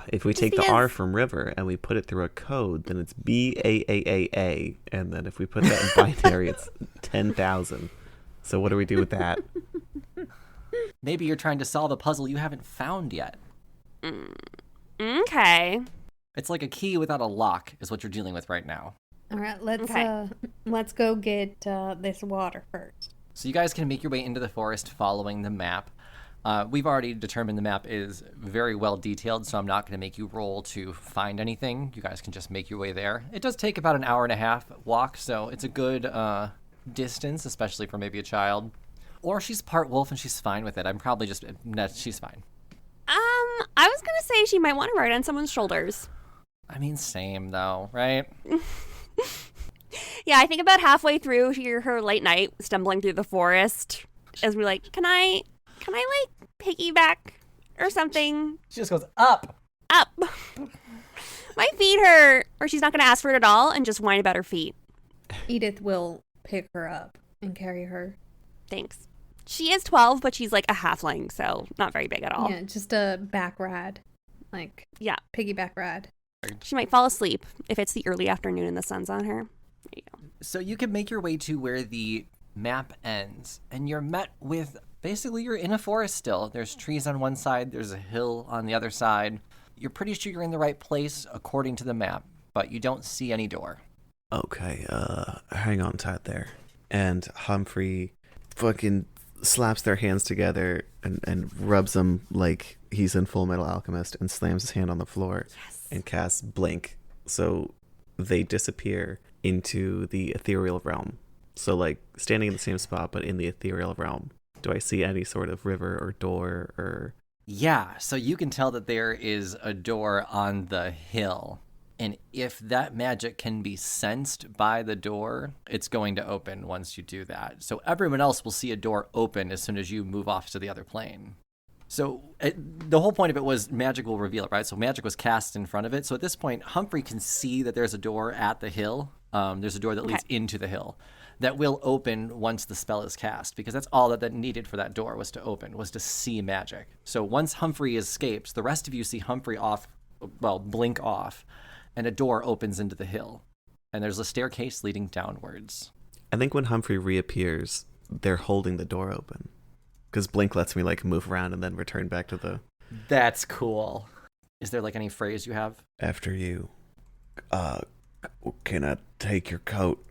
If we take the R from river and we put it through a code, then it's BAAAA. And then if we put that in binary, it's 10,000. So what do we do with that? Maybe you're trying to solve a puzzle you haven't found yet. Okay. It's like a key without a lock is what you're dealing with right now. All right, let's go get this water first. So you guys can make your way into the forest following the map. We've already determined the map is very well detailed, so I'm not going to make you roll to find anything. You guys can just make your way there. It does take about an hour and a half walk, so it's a good distance, especially for maybe a child. Or she's part wolf and she's fine with it. I'm probably just... No, she's fine. I was going to say she might want to ride on someone's shoulders. I mean, same though, right? Yeah, I think about halfway through her late night, stumbling through the forest, as we're like, can I like piggyback or something? She just goes, up! Up! Might feed her, or she's not going to ask for it at all and just whine about her feet. Edith will pick her up and carry her. Thanks. She is 12, but she's like a halfling, so not very big at all. Yeah, just a back ride. Like, yeah, piggyback ride. She might fall asleep if it's the early afternoon and the sun's on her. There you go. So you can make your way to where the map ends, and you're met with, basically you're in a forest still. There's trees on one side, there's a hill on the other side. You're pretty sure you're in the right place according to the map, but you don't see any door. Okay, hang on tight there. And Humphrey fucking slaps their hands together and rubs them like he's in Full Metal Alchemist and slams his hand on the floor and casts Blink. So they disappear into the ethereal realm. So like standing in the same spot, but in the ethereal realm. Do I see any sort of river or door or... Yeah, so you can tell that there is a door on the hill. And if that magic can be sensed by the door, it's going to open once you do that. So everyone else will see a door open as soon as you move off to the other plane. So the whole point of it was magic will reveal it, right? So magic was cast in front of it. So at this point, Humphrey can see that there's a door at the hill. There's a door that leads into the hill that will open once the spell is cast, because that's all that needed for that door was to open, was to see magic. So once Humphrey escapes, the rest of you see Humphrey blink off, and a door opens into the hill. And there's a staircase leading downwards. I think when Humphrey reappears, they're holding the door open. Because Blink lets me like move around and then return back to the... That's cool. Is there like any phrase you have? After you, can I take your coat?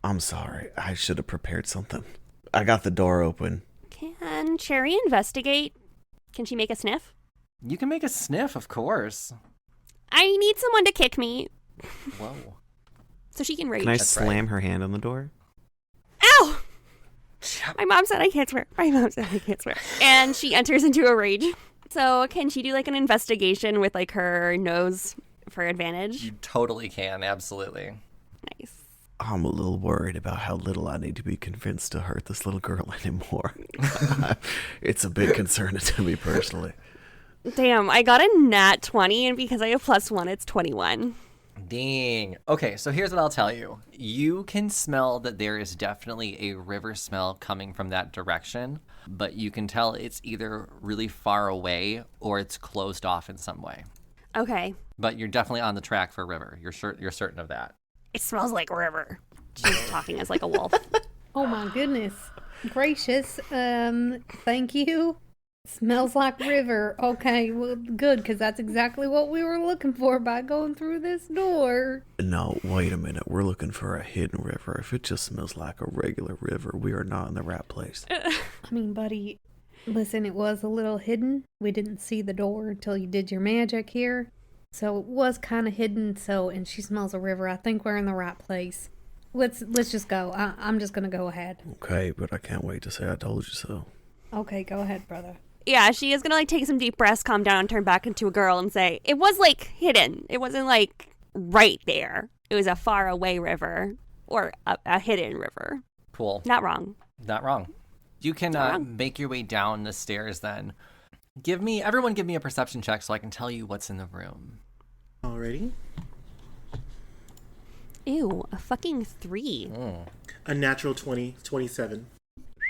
I'm sorry. I should have prepared something. I got the door open. Can Cherry investigate? Can she make a sniff? You can make a sniff, of course. I need someone to kick me. Whoa. So she can rage. Can I That's slam right. her hand on the door? Ow! My mom said I can't swear. And she enters into a rage. So can she do like an investigation with like her nose for advantage? You totally can, absolutely. Nice. I'm a little worried about how little I need to be convinced to hurt this little girl anymore. It's a bit concerning to me personally. Damn, I got a nat 20, and because I have +1, it's 21. Dang. Okay, so here's what I'll tell you. You can smell that there is definitely a river smell coming from that direction, but you can tell it's either really far away or it's closed off in some way. Okay. But you're definitely on the track for river. You're certain of that. It smells like river. She's talking as like a wolf. Oh my goodness gracious. Thank you. Smells like river. Okay, well, good, because that's exactly what we were looking for by going through this door. No, wait a minute. We're looking for a hidden river. If it just smells like a regular river, we are not in the right place. I mean, buddy, listen, it was a little hidden. We didn't see the door until you did your magic here. So it was kind of hidden, and she smells a river. I think we're in the right place. Let's just go. I'm just going to go ahead. Okay, but I can't wait to say I told you so. Okay, go ahead, brother. Yeah, she is going to like take some deep breaths, calm down, and turn back into a girl and say, it was like hidden. It wasn't like right there. It was a far away river or a hidden river. Cool. Not wrong. Not wrong. You can make your way down the stairs then. Everyone give me a perception check so I can tell you what's in the room. Alrighty. Ew, a fucking 3. A natural 20, 27.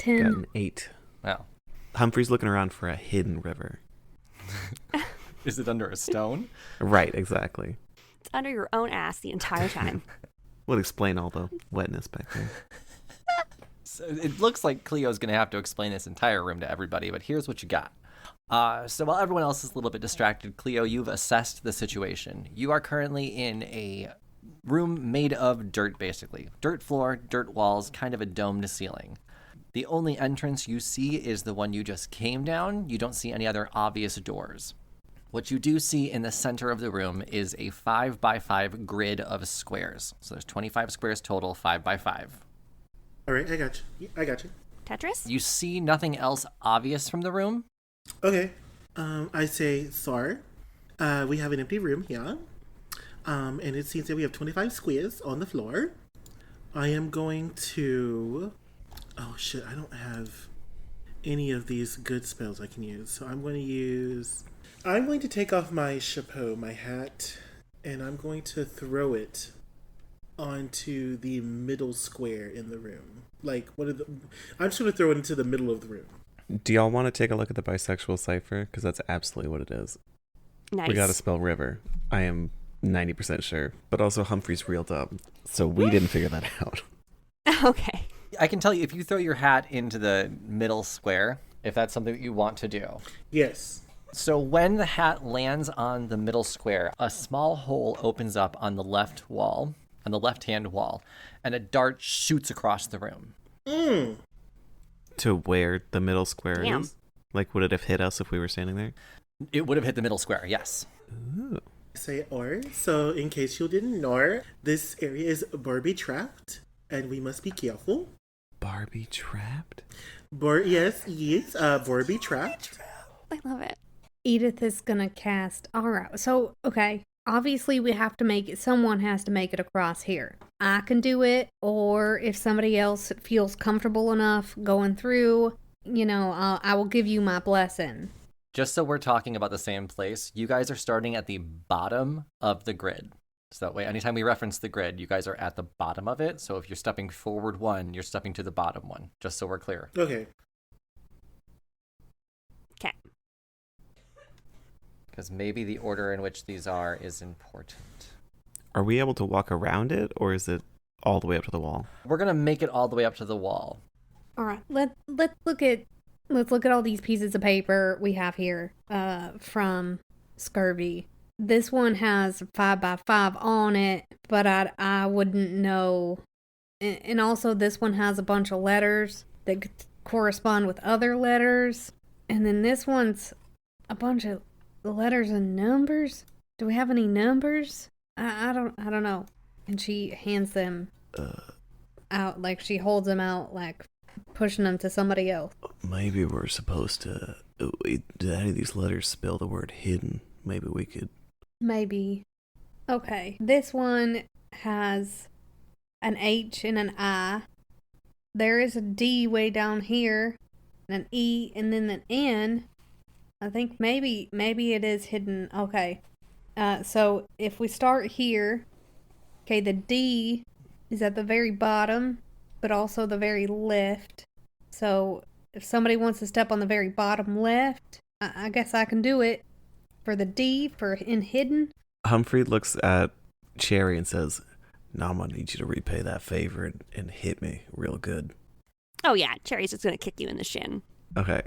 10. Got an 8. Wow. Humphrey's looking around for a hidden river. Is it under a stone? Right, exactly. It's under your own ass the entire time. Would explain all the wetness back there. So it looks like Cleo's going to have to explain this entire room to everybody, but here's what you got. So while everyone else is a little bit distracted, Cleo, you've assessed the situation. You are currently in a room made of dirt, basically. Dirt floor, dirt walls, kind of a domed ceiling. The only entrance you see is the one you just came down. You don't see any other obvious doors. What you do see in the center of the room is a 5x5 grid of squares. So there's 25 squares total, 5x5. All right, I got you. Tetris? You see nothing else obvious from the room. Okay. I say, sorry. We have an empty room here. And it seems that we have 25 squares on the floor. I am going to... Oh, shit, I don't have any of these good spells I can use. So I'm going to take off my chapeau, my hat, and I'm going to throw it onto the middle square in the room. I'm just going to throw it into the middle of the room. Do y'all want to take a look at the bisexual cipher? Because that's absolutely what it is. Nice. We got to spell river. I am 90% sure. But also Humphrey's real dumb. So we didn't figure that out. Okay. I can tell you, if you throw your hat into the middle square, if that's something that you want to do. Yes. So when the hat lands on the middle square, a small hole opens up on the left wall, on the left-hand wall, and a dart shoots across the room. To where the middle square Damn. is? Like, would it have hit us if we were standing there? It would have hit the middle square, yes. Ooh. Say or. So in case you didn't know, this area is Barbie trapped, and we must be careful. Barbie trapped? Yes, Barbie trapped. I love it. Edith is gonna cast. All right. So, okay. Obviously, someone has to make it across here. I can do it, or if somebody else feels comfortable enough going through, I will give you my blessing. Just so we're talking about the same place, you guys are starting at the bottom of the grid. So that way, anytime we reference the grid, you guys are at the bottom of it. So if you're stepping forward one, you're stepping to the bottom one, just so we're clear. Okay. Okay. Because maybe the order in which these are is important. Are we able to walk around it, or is it all the way up to the wall? We're going to make it all the way up to the wall. All right. Let's look at all these pieces of paper we have here from Scurvy. This one has 5x5 on it, but I wouldn't know. And also this one has a bunch of letters that correspond with other letters. And then this one's a bunch of letters and numbers. Do we have any numbers? I don't know. And she hands them out, like she holds them out, like pushing them to somebody else. Maybe we're supposed to... Did any of these letters spell the word hidden? Maybe we could... Maybe. Okay. This one has an H and an I. There is a D way down here, and an E, and then an N. I think maybe it is hidden. Okay. So if we start here, okay, the D is at the very bottom, but also the very left. So if somebody wants to step on the very bottom left, I guess I can do it. For the D, for in hidden. Humphrey looks at Cherry and says, "Now I'm gonna need you to repay that favor and hit me real good." Oh yeah, Cherry's just gonna kick you in the shin. Okay.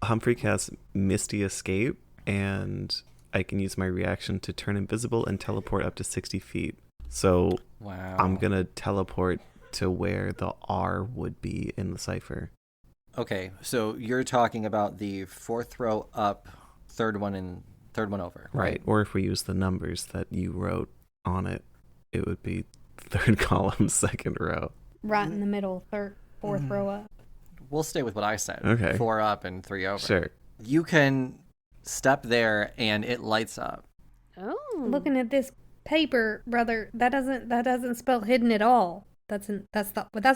Humphrey casts Misty Escape, and I can use my reaction to turn invisible and teleport up to 60 feet. So Wow. I'm gonna teleport to where the R would be in the cipher. Okay, so you're talking about the fourth row up, third one over. Right. Or if we use the numbers that you wrote on it, it would be third column, second row. Right in the middle, fourth row up. We'll stay with what I said. Okay. 4 up and 3 over. Sure. You can step there and it lights up. Oh. Looking at this paper, brother, that doesn't spell hidden at all. That's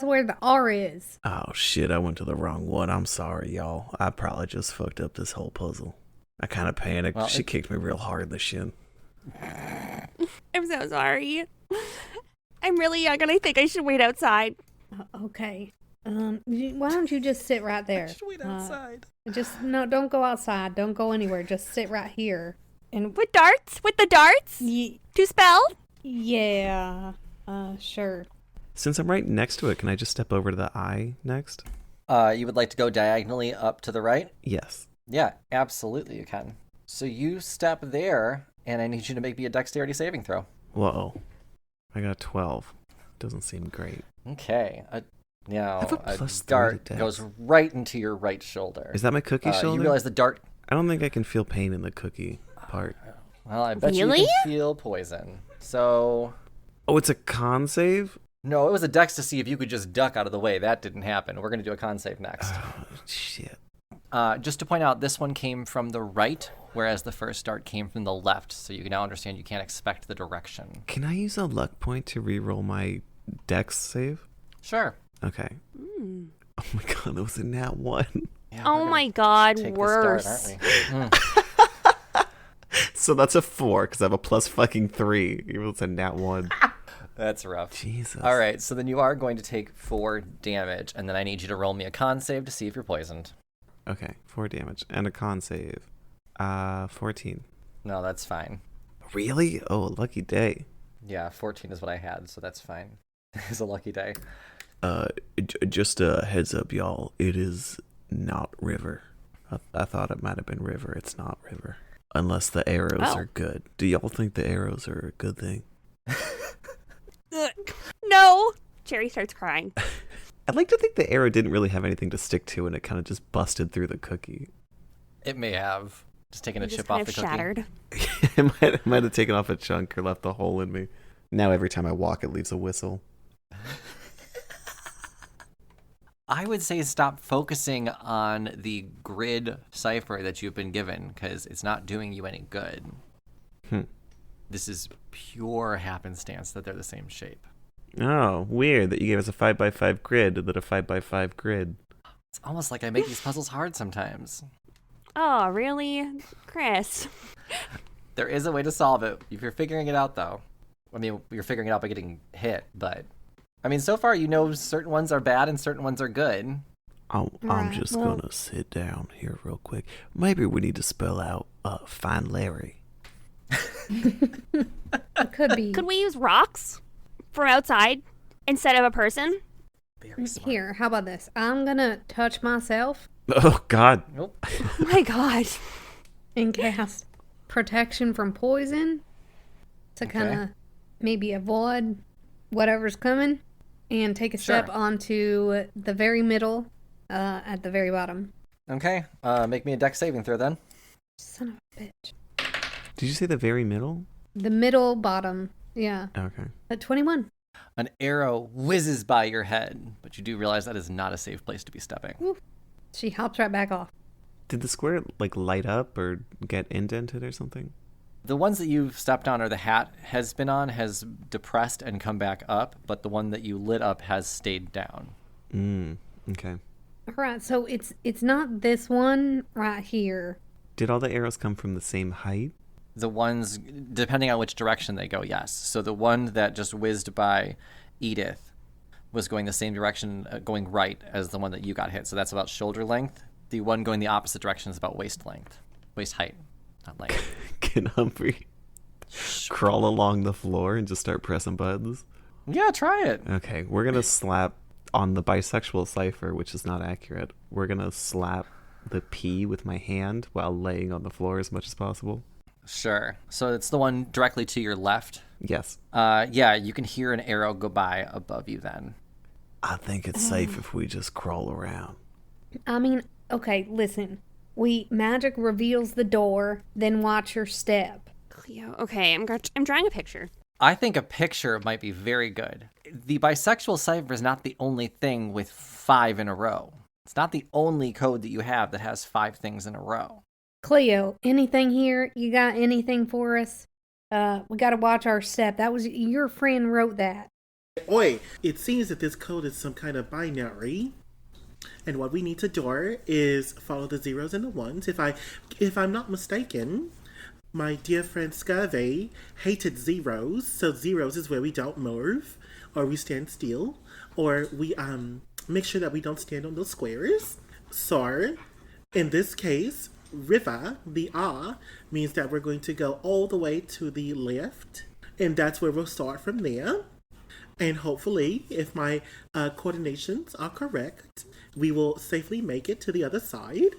where the R is. Oh shit, I went to the wrong one. I'm sorry, y'all. I probably just fucked up this whole puzzle. I kind of panicked. Well, she kicked me real hard in the shin. I'm so sorry. I'm really young and I think I should wait outside. Okay. Why don't you just sit right there? Just wait outside. Don't go outside. Don't go anywhere. Just sit right here. And With darts? With the darts? To spell? Yeah. Sure. Since I'm right next to it, can I just step over to the eye next? You would like to go diagonally up to the right? Yes. Yeah, absolutely you can. So you step there, and I need you to make me a dexterity saving throw. Whoa. I got a 12. Doesn't seem great. Okay. Now, have a a plus 3 dart to dex. goes right into your right shoulder. Is that my cookie shoulder? You realize the dart... I don't think I can feel pain in the cookie part. Well, I bet Really? you can feel poison. So... Oh, it's a con save? No, it was a dex to see if you could just duck out of the way. That didn't happen. We're going to do a con save next. Oh, shit. Just to point out, this one came from the right, whereas the first dart came from the left. So you can now understand you can't expect the direction. Can I use a luck point to reroll my dex save? Sure. Okay. Oh my god, that was a nat 1. Yeah, Oh we're gonna my god, take worse. this dart, aren't we? So that's a 4, because I have a plus fucking 3. Even though it's a nat 1. That's rough. Jesus. All right, so then you are going to take 4 damage, and then I need you to roll me a con save to see if you're poisoned. Okay, 4 damage. And a con save. 14. No, that's fine. Really? Oh, lucky day. Yeah, 14 is what I had, so that's fine. It's a lucky day. Just a heads up, y'all. It is not river. I thought it might have been river. It's not river. Unless the arrows are good. Do y'all think the arrows are a good thing? No. Cherry starts crying. I'd like to think the arrow didn't really have anything to stick to, and it kind of just busted through the cookie. It may have. Just taking a Just chip kind off the of cookie. shattered. It might have taken off a chunk or left a hole in me. Now every time I walk, it leaves a whistle. I would say stop focusing on the grid cipher that you've been given, because it's not doing you any good. This is pure happenstance that they're the same shape. Oh, weird that you gave us a 5x5 grid and then a 5x5 grid. It's almost like I make these puzzles hard sometimes. Oh, really? Chris. There is a way to solve it if you're figuring it out, though. I mean, you're figuring it out by getting hit, but... I mean, so far you know certain ones are bad and certain ones are good. I'm Right, just well- gonna sit down here real quick. Maybe we need to spell out Find Larry. It could be. Could we use rocks from outside instead of a person? Very smart. Here, how about this? I'm gonna touch myself Oh, God. Nope. Oh my god. and cast protection from poison to kind of maybe avoid whatever's coming, and take a step Sure. onto the very middle, at the very bottom. Okay, make me a dex saving throw then. Son of a bitch. Did you say the very middle? The middle bottom. Yeah. Okay. At 21. An arrow whizzes by your head, but you do realize that is not a safe place to be stepping. She hops right back off. Did the square, like, light up or get indented or something? The ones that you've stepped on or the hat has been on has depressed and come back up, but the one that you lit up has stayed down. Okay. All right, so it's not this one right here. Did all the arrows come from the same height? The ones, depending on which direction they go, yes. So the one that just whizzed by Edith was going the same direction, going right, as the one that you got hit. So that's about shoulder length. The one going the opposite direction is about waist length. Waist height, not length. Can Humphrey crawl along the floor and just start pressing buttons? Yeah, try it. Okay, we're going to slap on the bisexual cipher, which is not accurate. We're going to slap the P with my hand while laying on the floor as much as possible. Sure. So it's the one directly to your left. Yes. Yeah, you can hear an arrow go by above you then. I think it's safe if we just crawl around. I mean, okay, listen. Magic reveals the door, then watch your step. Cleo. Okay, I'm drawing a picture. I think a picture might be very good. The bisexual cipher is not the only thing with 5 in a row. It's not the only code that you have that has 5 things in a row. Cleo, anything here? You got anything for us? We gotta watch our step. That was your friend wrote that. Oi, it seems that this code is some kind of binary. And what we need to do is follow the zeros and the ones. If I'm not mistaken, my dear friend Scurvy hated zeros, so zeros is where we don't move, or we stand still, or we make sure that we don't stand on those squares. So, in this case, river, the R, means that we're going to go all the way to the left. And that's where we'll start from there. And hopefully, if my coordinations are correct, we will safely make it to the other side.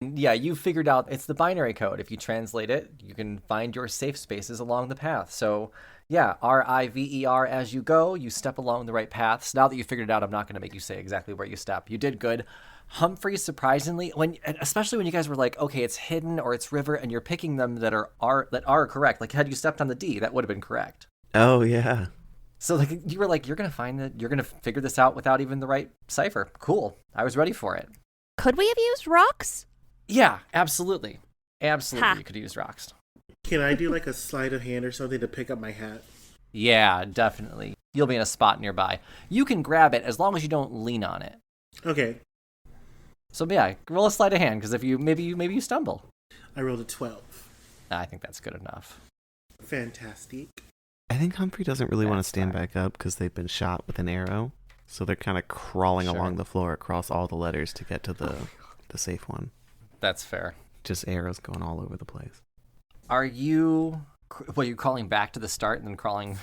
Yeah, you figured out it's the binary code. If you translate it, you can find your safe spaces along the path. So, yeah, RIVER as you go, you step along the right paths. Now that you figured it out, I'm not going to make you say exactly where you step. You did good. Humphrey, surprisingly, especially when you guys were like, okay, it's hidden or it's river, and you're picking them that are correct. Like, had you stepped on the D, that would have been correct. Oh, yeah. So like you were like, you're gonna figure this out without even the right cipher. Cool. I was ready for it. Could we have used rocks? Yeah, absolutely. Absolutely, Ha. you could use rocks. Can I do like a sleight of hand or something to pick up my hat? Yeah, definitely. You'll be in a spot nearby. You can grab it as long as you don't lean on it. Okay, So yeah, roll a sleight of hand because if you maybe you stumble. I rolled a 12. I think that's good enough. Fantastic. I think Humphrey doesn't really want to That's stand fine. back up because they've been shot with an arrow. So they're kind of crawling Sure. along the floor across all the letters to get to the safe one. That's fair. Just arrows going all over the place. Are you? What, you crawling back to the start and then crawling?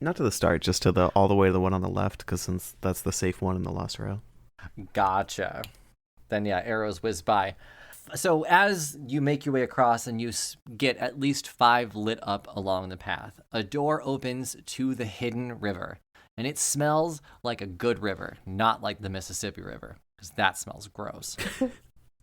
Not to the start, just to all the way to the one on the left, because since that's the safe one in the last row. Gotcha. Then yeah, arrows whiz by. So as you make your way across and you get at least 5 lit up along the path, a door opens to the hidden river. And it smells like a good river, not like the Mississippi River, because that smells gross.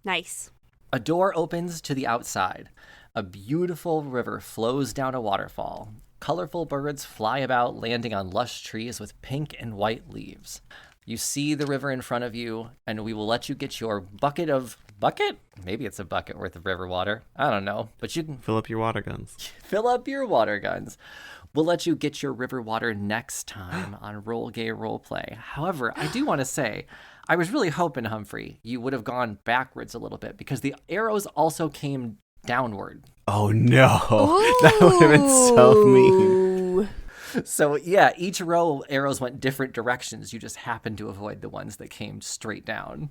Nice. A door opens to the outside. A beautiful river flows down a waterfall. Colorful birds fly about, landing on lush trees with pink and white leaves. You see the river in front of you, and we will let you get your bucket? Maybe it's a bucket worth of river water. I don't know. But you can Fill up your water guns. fill up your water guns. We'll let you get your river water next time on Roll Gay Roleplay. However, I do want to say, I was really hoping, Humphrey, you would have gone backwards a little bit because the arrows also came downward. Oh no, that would have been so mean. Ooh. So yeah, each row arrows went different directions. You just happened to avoid the ones that came straight down.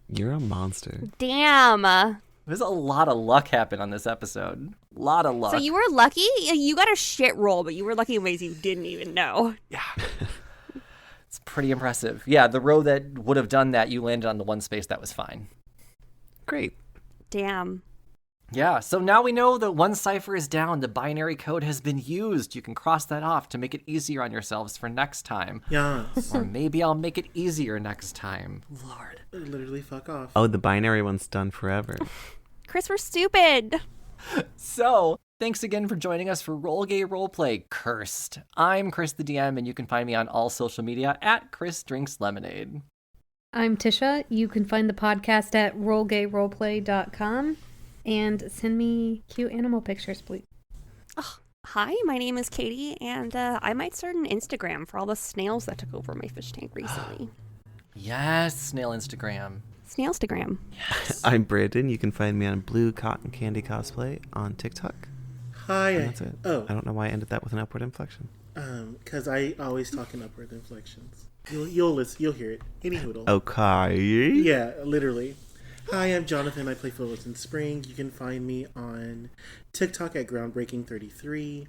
You're a monster. Damn. There's a lot of luck happened on this episode. A lot of luck. So you were lucky? You got a shit roll, but you were lucky in ways you didn't even know. Yeah. It's pretty impressive. Yeah, the row that would have done that, you landed on the one space that was fine. Great. Damn. Yeah, so now we know that one cipher is down. The binary code has been used. You can cross that off to make it easier on yourselves for next time. Yes. Or maybe I'll make it easier next time. Lord. Literally fuck off. Oh, the binary one's done forever. Chris, we're stupid. So, thanks again for joining us for Roll Gay Roleplay Cursed. I'm Chris the DM, and you can find me on all social media at Chris Drinks Lemonade. I'm Tisha. You can find the podcast at rollgayroleplay.com and send me cute animal pictures, please. Hi, my name is Katie, and I might start an Instagram for all the snails that took over my fish tank recently. Yes, Snail Instagram. Snailstagram. I'm Brandon. You can find me on Blue Cotton Candy Cosplay on TikTok. Hi. And that's it. Oh, I don't know why I ended that with an upward inflection. because I always talk in upward inflections. You'll listen. You'll hear it. Any hoodle. Okay. Yeah, literally. Hi, I'm Jonathan. I play Fullerton Spring. You can find me on TikTok at Groundbreaking33.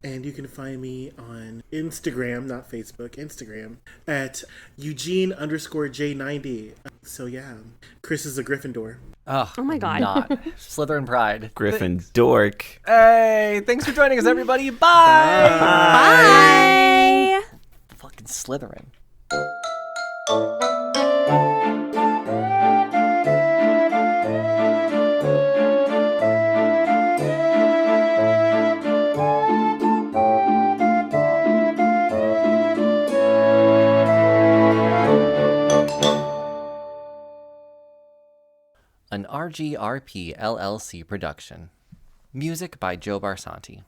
And you can find me on Instagram, not Facebook, Instagram, at Eugene_J90. So yeah, Chris is a Gryffindor. Oh my God. Not. Slytherin Pride. Griffin Dork. Hey, thanks for joining us, everybody. Bye. Bye. Fucking Slytherin. An RGRP LLC production. Music by Joe Barsanti.